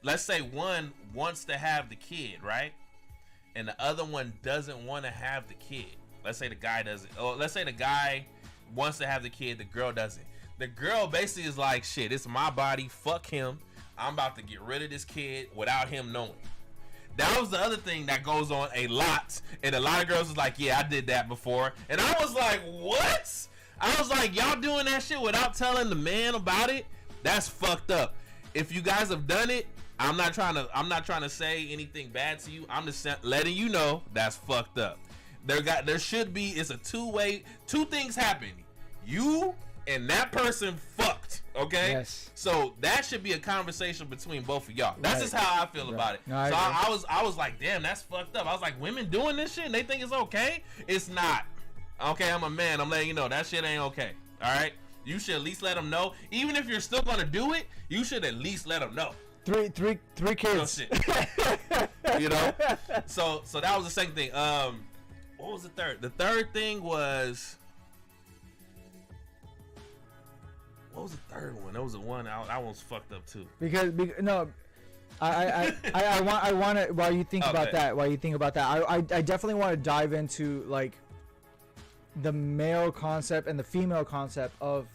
Let's say one wants to have the kid, right? And the other one doesn't want to have the kid. Let's say the guy doesn't. Or let's say the guy wants to have the kid, the girl doesn't. The girl basically is like, shit, it's my body, fuck him. I'm about to get rid of this kid without him knowing. That was the other thing that goes on a lot. And a lot of girls was like, yeah, I did that before. And I was like, what? I was like, y'all doing that shit without telling the man about it? That's fucked up. If you guys have done it, I'm not trying to say anything bad to you. I'm just letting you know that's fucked up. There should be, it's a two things happen. You and that person fucked. Okay. Yes. So that should be a conversation between both of y'all. That's just how I feel about it. No, I was like, damn, that's fucked up. I was like, women doing this shit and they think it's okay? It's not. Okay, I'm a man. I'm letting you know that shit ain't okay. All right. You should at least let them know. Even if you're still gonna do it, you should at least let them know. Three kids. Shit. You know. So that was the second thing. What was the third? The third thing was. What was the third one? That was the one. That one's fucked up too. Because no, I want to. While you think about that, I definitely want to dive into like the male concept and the female concept of,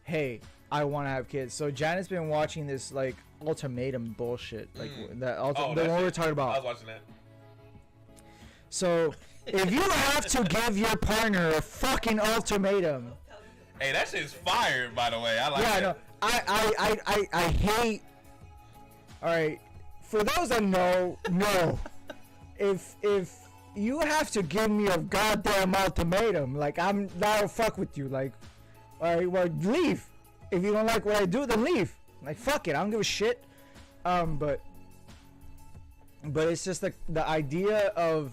hey, I want to have kids. So Janet's been watching this like ultimatum bullshit, like the one we're talking about. I was watching that. So if you have to give your partner a fucking ultimatum. Hey, that shit's fire, by the way. I like that. No, I hate. All right, for those that know, no. If you have to give me a goddamn ultimatum, like I'm not fuck with you, like, all right, well, leave. If you don't like what I do, then leave. Like, fuck it, I don't give a shit. But it's just like the idea of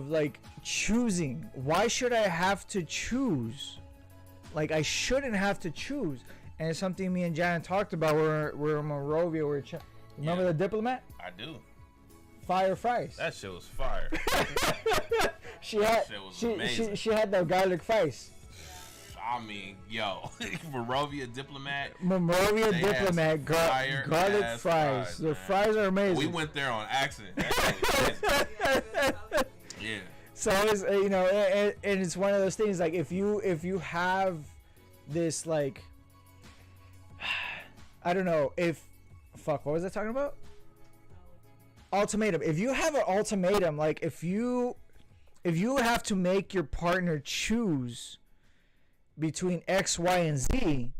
like choosing. Why should I have to choose? Like, I shouldn't have to choose. And it's something me and Janet talked about. We're in Monrovia. Remember the Diplomat? I do. Fire fries. That shit was fire. She had she had the garlic fries. I mean, yo, Monrovia Diplomat. Garlic fries. The fries are amazing. We went there on accident. Yeah. So it's and it's one of those things like if you have this like I don't know what was I talking about? Ultimatum. If you have an ultimatum, like if you have to make your partner choose between X, Y, and Z,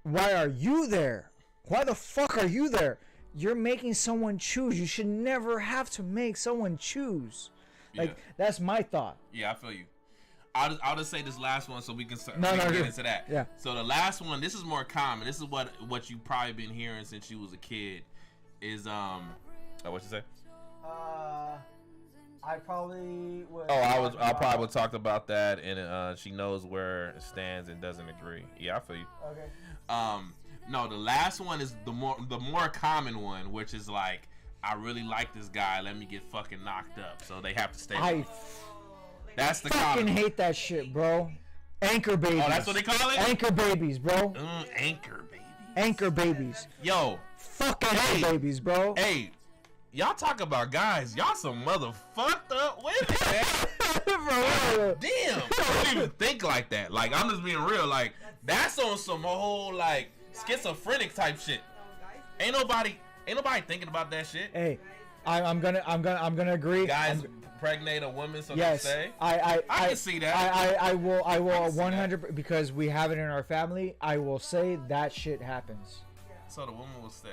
why are you there? Why the fuck are you there? You're making someone choose. You should never have to make someone choose. Like, that's my thought. Yeah, I feel you. I'll just say this last one so we can start get into that. Yeah. So the last one, this is more common. This is what you've probably been hearing since you was a kid. Is what you say? I probably would. I probably would talk about that, and she knows where it stands and doesn't agree. Yeah, I feel you. Okay. No, the last one is the more common one, which is like, I really like this guy. Let me get fucking knocked up, so they have to stay. That's the fucking hate that shit, bro. Anchor babies. Oh, that's what they call it? Anchor babies, bro. Anchor babies. Anchor babies. Yo. Fucking anchor babies, bro. Hey, y'all talk about guys. Y'all some motherfucked up women, man. Damn. I don't even think like that. Like, I'm just being real. Like, that's on some whole, like, schizophrenic type shit. Ain't nobody thinking about that shit. Hey, I'm gonna agree. Guys impregnate a woman, so yes, they say. I can see that. I will 100 because we have it in our family. I will say that shit happens. So the woman will stay,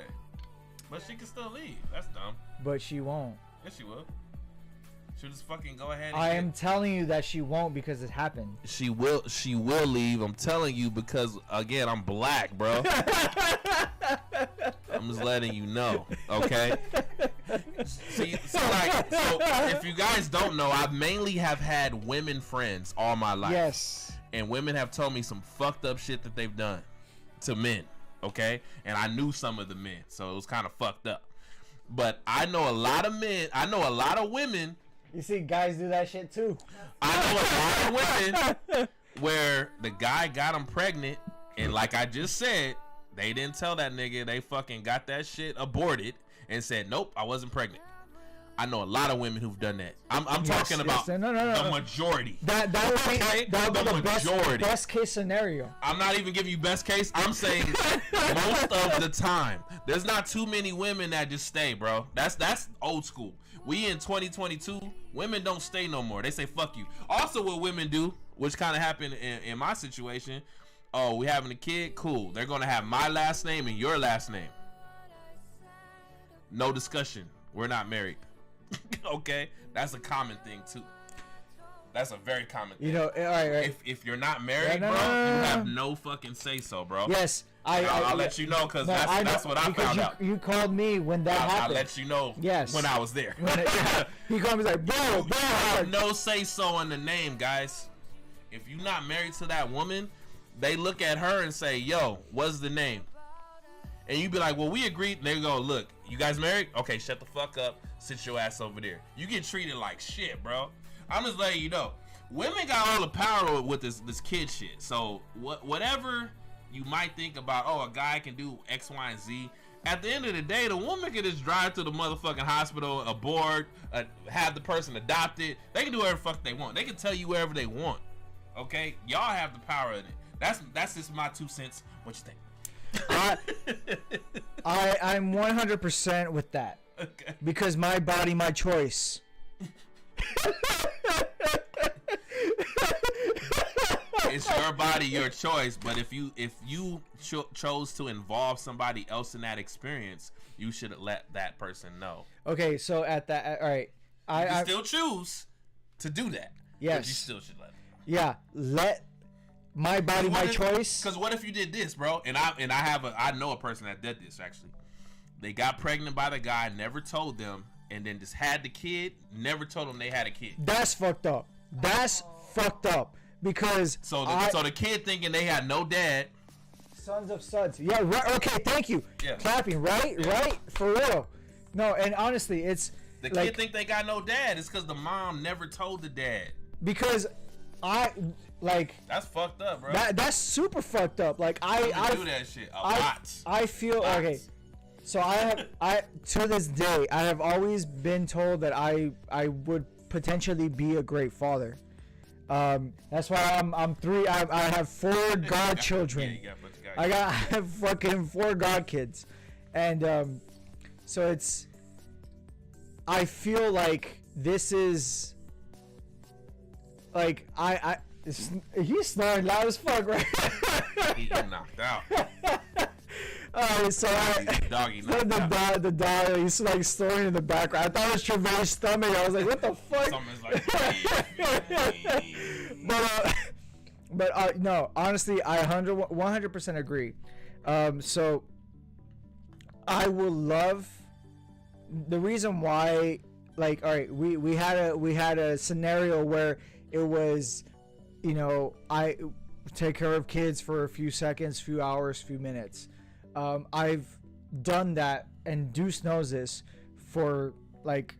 but she can still leave. That's dumb. But she won't. Yes, she will. She'll just fucking go ahead. I am telling you that she won't because it happened. She will leave. I'm telling you because again, I'm black, bro. I'm just letting you know, okay? So if you guys don't know, I mainly have had women friends all my life. Yes. And women have told me some fucked up shit that they've done to men, okay? And I knew some of the men, so it was kind of fucked up. But I know a lot of men. I know a lot of women. You see, guys do that shit too. I know a lot of women where the guy got them pregnant, and like I just said, they didn't tell that nigga. They fucking got that shit aborted and said, nope, I wasn't pregnant. I know a lot of women who've done that. I'm talking about the majority. That would be the best case scenario. I'm not even giving you best case. I'm saying most of the time. There's not too many women that just stay, bro. That's old school. We in 2022, women don't stay no more. They say fuck you. Also, what women do, which kind of happened in my situation. Oh, we having a kid? Cool. They're gonna have my last name and your last name. No discussion. We're not married. Okay, that's a common thing too. That's a very common thing. You know, all right. If you're not married, No, bro, no, no, you no. have no fucking say so, bro. Yes, I'll let you know because that's what I found out. You called me when that I'll happened. let you know Yes. when I was there. He called me like, bro, You have no say so in the name, guys. If you're not married to that woman, they look at her and say, yo, what's the name? And you be like, well, we agreed. And they go, look, you guys married? Okay, shut the fuck up. Sit your ass over there. You get treated like shit, bro. I'm just letting you know. Women got all the power with this kid shit. So whatever you might think about, oh, a guy can do X, Y, and Z. At the end of the day, the woman can just drive to the motherfucking hospital, abort, have the person adopted. They can do whatever the fuck they want. They can tell you wherever they want. Okay? Y'all have the power in it. That's just my 2 cents. What you think? I'm 100% with that. Okay. Because my body, my choice. It's your body, your choice. But if you chose to involve somebody else in that experience, you should let that person know. Okay, so all right. You can still choose to do that. Yes. But you still should let them know. Yeah, let my body, my choice. Because what if you did this, bro? And I know a person that did this actually. They got pregnant by the guy, never told them, and then just had the kid, never told them they had a kid. That's fucked up. That's fucked up. Because so the kid thinking they had no dad. Sons of suds. Yeah, right. Okay, thank you. Yeah. Clapping, right? Yeah. Right? For real. No, and honestly, it's the like, kid think they got no dad. It's because the mom never told the dad. Because that's fucked up, bro. That's super fucked up. Like I do that shit a lot. I feel okay. So I to this day I have always been told that I would potentially be a great father. That's why I'm three. I have 4 godchildren. I have fucking 4 god kids, and so it's. I feel like this is. Like he's snoring loud as fuck, right? He get knocked out. So doggy the dog, he's like snoring in the background. I thought it was Trevay's stomach. I was like, what the fuck? Something's like, but no, honestly, I 100% agree. So I will love the reason why. Like, all right, we had a scenario where it was, you know, I take care of kids for a few seconds, few hours, few minutes. I've done that, and Deuce knows this, for like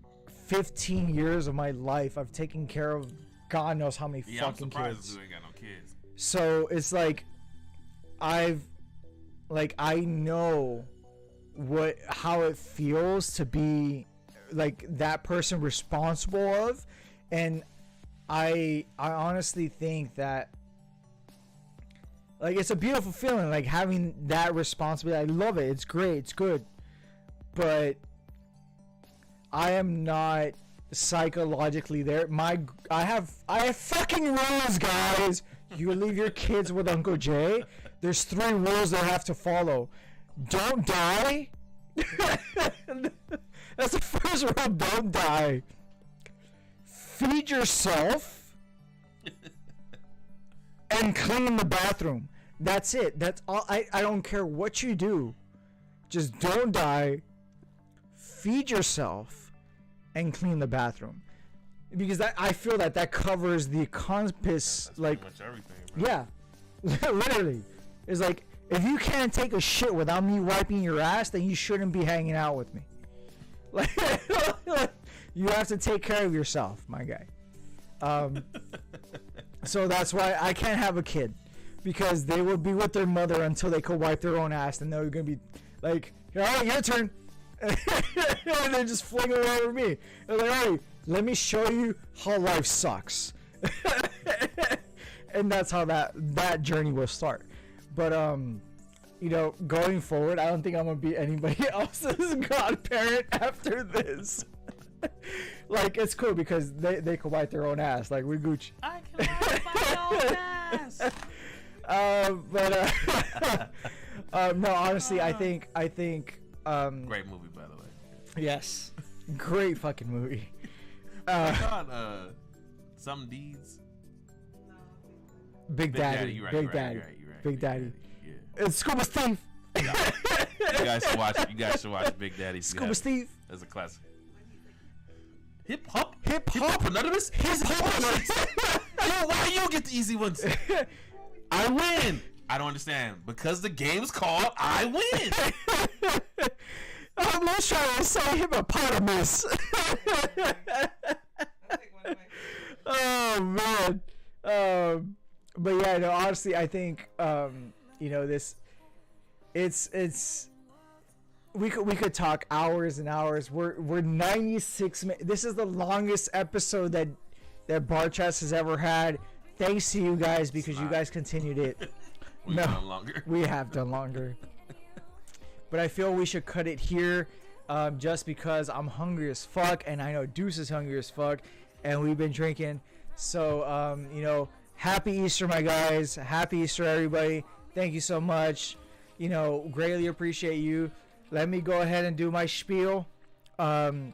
15 years of my life. I've taken care of God knows how many fucking kids. You ain't got no kids. So it's like I know how it feels to be like that person responsible of, and I honestly think that like it's a beautiful feeling, like having that responsibility. I love it. It's great. It's good. But I am not psychologically there. I have fucking rules, guys. You leave your kids with Uncle Jay. There's 3 rules they have to follow. Don't die. That's the first rule. Don't die. Feed yourself. And clean the bathroom. That's it. That's all. I don't care what you do. Just don't die. Feed yourself. And clean the bathroom. Because I feel that covers the compass. That's like pretty much everything, bro. Yeah. Literally. It's like, if you can't take a shit without me wiping your ass, then you shouldn't be hanging out with me. Like, you have to take care of yourself, my guy. So that's why I can't have a kid, because they will be with their mother until they could wipe their own ass, and they're gonna be like, "All right, your turn," and they just fling it over me. They're like, "All right, let me show you how life sucks," and that's how that journey will start. But you know, going forward, I don't think I'm gonna be anybody else's godparent after this. Like, it's cool because they can wipe their own ass. Like, we Gucci. I can wipe my own ass. No, honestly, I think. Great movie, by the way. Yes, great fucking movie. I thought Something Deeds. No, Big Daddy. You're right. Big You're Daddy. right. You're right. Big Daddy. Yeah. It's Scuba Steve. You guys should watch Big Daddy. Scuba Steve. That's a classic. when he's like, Hip hop anonymous. Hip hop anonymous. Yo, why you get the easy ones? I win. I don't understand. Because the game's called I Win. I'm just trying to say hippopotamus. that's like one of my favorites. Oh man. But yeah, no, honestly, I think you know, this it's we could talk hours and hours. We're 96 minutes. This is the longest episode that BarChats has ever had. Thanks to you guys, because you guys continued it. We've No. done longer. We have done longer. But I feel we should cut it here, just because I'm hungry as fuck, and I know Deuce is hungry as fuck, and we've been drinking. So, you know, happy Easter, my guys. Happy Easter, everybody. Thank you so much. You know, greatly appreciate you. Let me go ahead and do my spiel. Go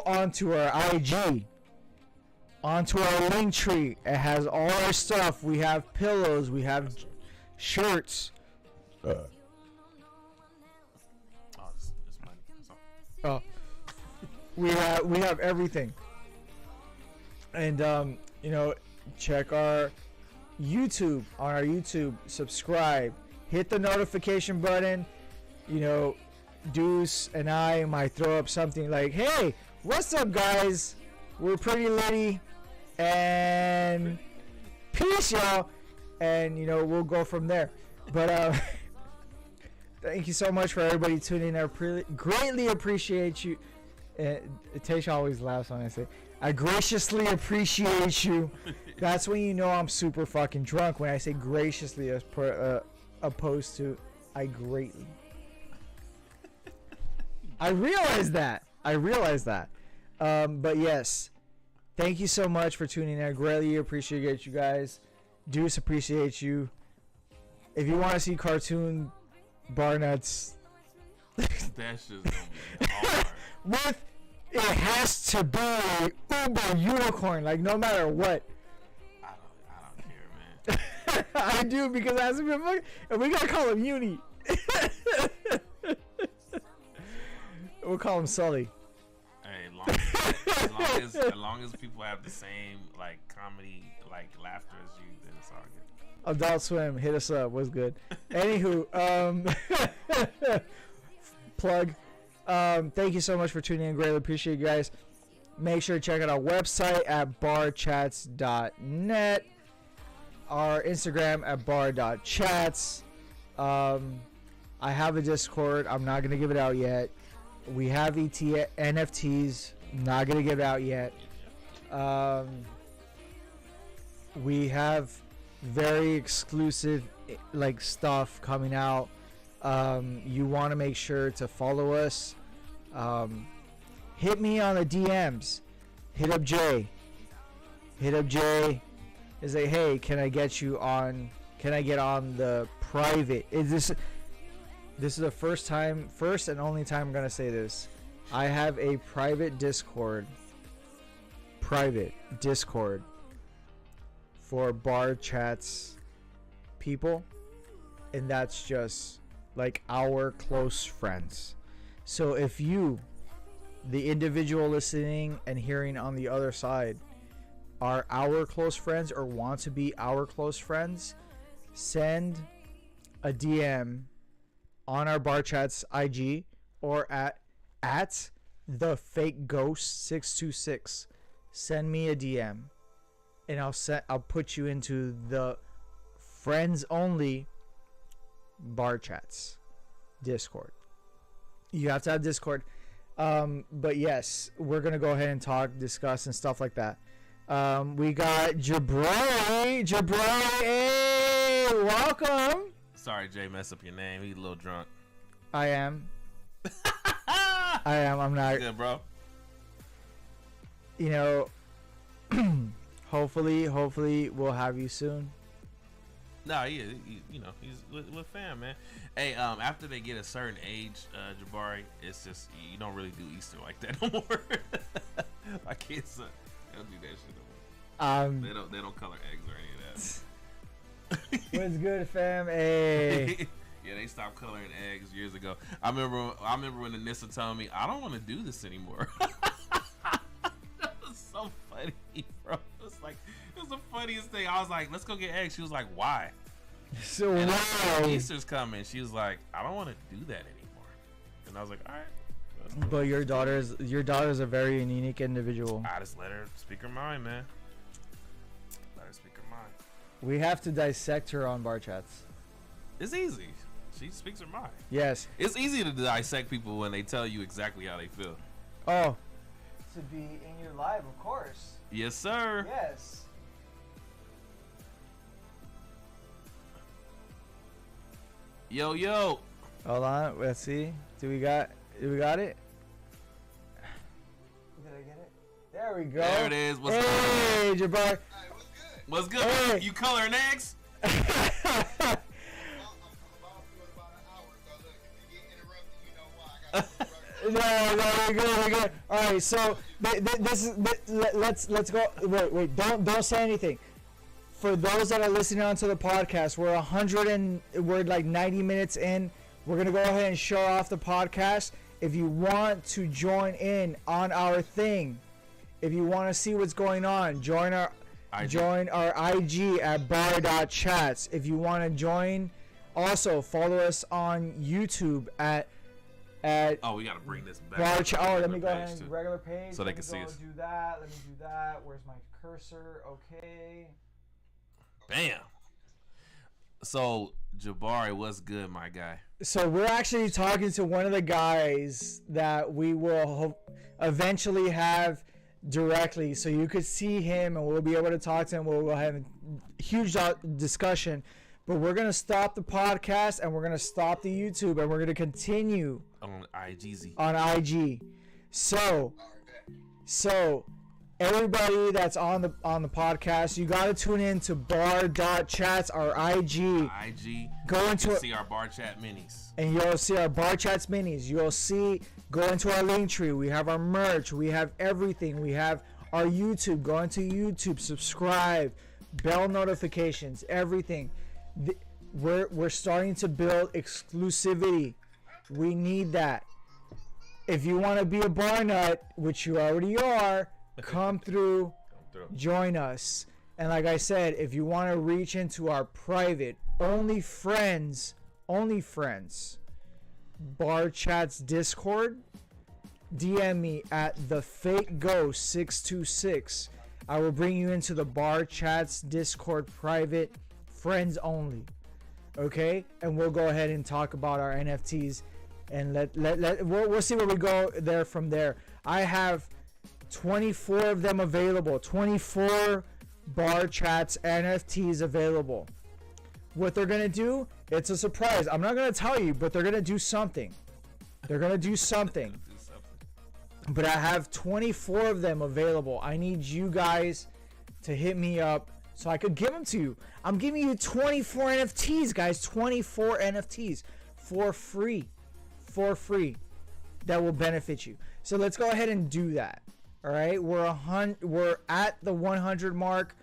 onto our IG, onto our link tree. It has all our stuff. We have pillows. We have shirts. Oh, it's money. That's all. Oh, we have everything. And you know, check our YouTube. On our YouTube, subscribe, hit the notification button. You know, Deuce and I might throw up something like, "Hey, what's up, guys? We're pretty litty, and peace, y'all." And you know, we'll go from there. But thank you so much for everybody tuning in. I greatly appreciate you. Tasha always laughs when I say, "I graciously appreciate you." That's when you know I'm super fucking drunk, when I say graciously opposed to I greatly. I realize that. But yes, thank you so much for tuning in. I greatly appreciate you guys. Deuce appreciate you. If you want to see cartoon bar nuts, That's just gonna be hard. with it has to be uber unicorn, like no matter what. I don't care, man. I do, because I have been and we gotta call him Uni. We'll call him Sully. Hey, as long as people have the same like comedy, like laughter as you, then it's all good. Adult Swim, hit us up. What's good? Anywho, plug. Thank you so much for tuning in. Greatly appreciate you guys. Make sure to check out our website at barchats.net. Our Instagram at bar.chats. I have a Discord. I'm not gonna give it out yet. We have NFTs. Not gonna give it out yet. We have very exclusive like stuff coming out. You want to make sure to follow us. Hit me on the DMs. Hit up Jay. Is like, hey, can I get on the private? This is the first and only time I'm gonna say this. I have a private Discord for BarChats people, and that's just like our close friends. So if you, the individual listening and hearing on the other side, are our close friends or want to be our close friends, send a DM on our BarChats IG or at the fake ghost 626. Send me a DM and I'll put you into the friends only BarChats Discord. You have to have Discord. But yes, we're gonna go ahead and talk, discuss, and stuff like that. We got Jabari, hey, welcome. Sorry, Jay, mess up your name. He's a little drunk. I am. I'm not. Good, bro. You know, hopefully we'll have you soon. No, you know, he's with fam, man. Hey, after they get a certain age, Jabari, it's just you don't really do Easter like that no more. My kids, Don't do that shit. They don't color eggs or any of that. What's good, fam? Hey. Yeah, they stopped coloring eggs years ago. I remember when the Nissa told me, I don't want to do this anymore. That was so funny, bro. It was the funniest thing. I was like, let's go get eggs. She was like, why? So and why? Easter's coming. She was like, I don't want to do that anymore. And I was like, all right. But your daughter's a very unique individual. I just let her speak her mind, man. Let her speak her mind. We have to dissect her on BarChats. It's easy. She speaks her mind. Yes. It's easy to dissect people when they tell you exactly how they feel. Oh. To be in your live, of course. Yes, sir. Yes. Yo, yo. Hold on. Let's see. Do we got it? Did I get it? There we go. There it is. What's hey, good? Jabbar. What's good? Hey. You coloring eggs? No, we're good. All right, so this is let's go. Wait, don't say anything. For those that are listening onto the podcast, we're like 90 minutes in. We're gonna go ahead and show off the podcast. If you want to join in on our thing, if you want to see what's going on, join our IG at bar.chats. If you want to join, also follow us on YouTube at we gotta bring this back. let me go ahead and regular page. So they can see us. Do that. Let me do that. Where's my cursor? Okay. Bam. So Jabari, what's good, my guy? So we're actually talking to one of the guys that we will eventually have directly, so you could see him and we'll be able to talk to him. We'll have a huge discussion. But we're going to stop the podcast and we're going to stop the YouTube and we're going to continue on IGZ. On IG. So everybody that's on the podcast, you got to tune in to bar.chats, our IG. Go into see our bar chat minis. And you'll see our BarChats minis. Go into our link tree. We have our merch. We have everything. We have our YouTube. Go into YouTube, subscribe, bell notifications, everything. We're starting to build exclusivity. We need that. If you want to be a bar nut, which you already are, come through, join us. And like I said, if you want to reach into our private, only friends, BarChats Discord, DM me at theFakeGhost626. I will bring you into the BarChats Discord private, friends only. Okay, and we'll go ahead and talk about our NFTs, and we'll see where we go there from there. I have 24 of them available. 24 BarChats NFTs available. What they're gonna do? It's a surprise. I'm not gonna tell you, but they're gonna do something. But I have 24 of them available. I need you guys to hit me up so I could give them to you. I'm giving you 24 NFTs, guys. 24 NFTs for free. That will benefit you. So let's go ahead and do that. All right, we're at the 100 mark.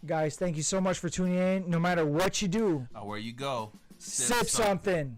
Guys, thank you so much for tuning in. No matter what you do, where you go, sip something.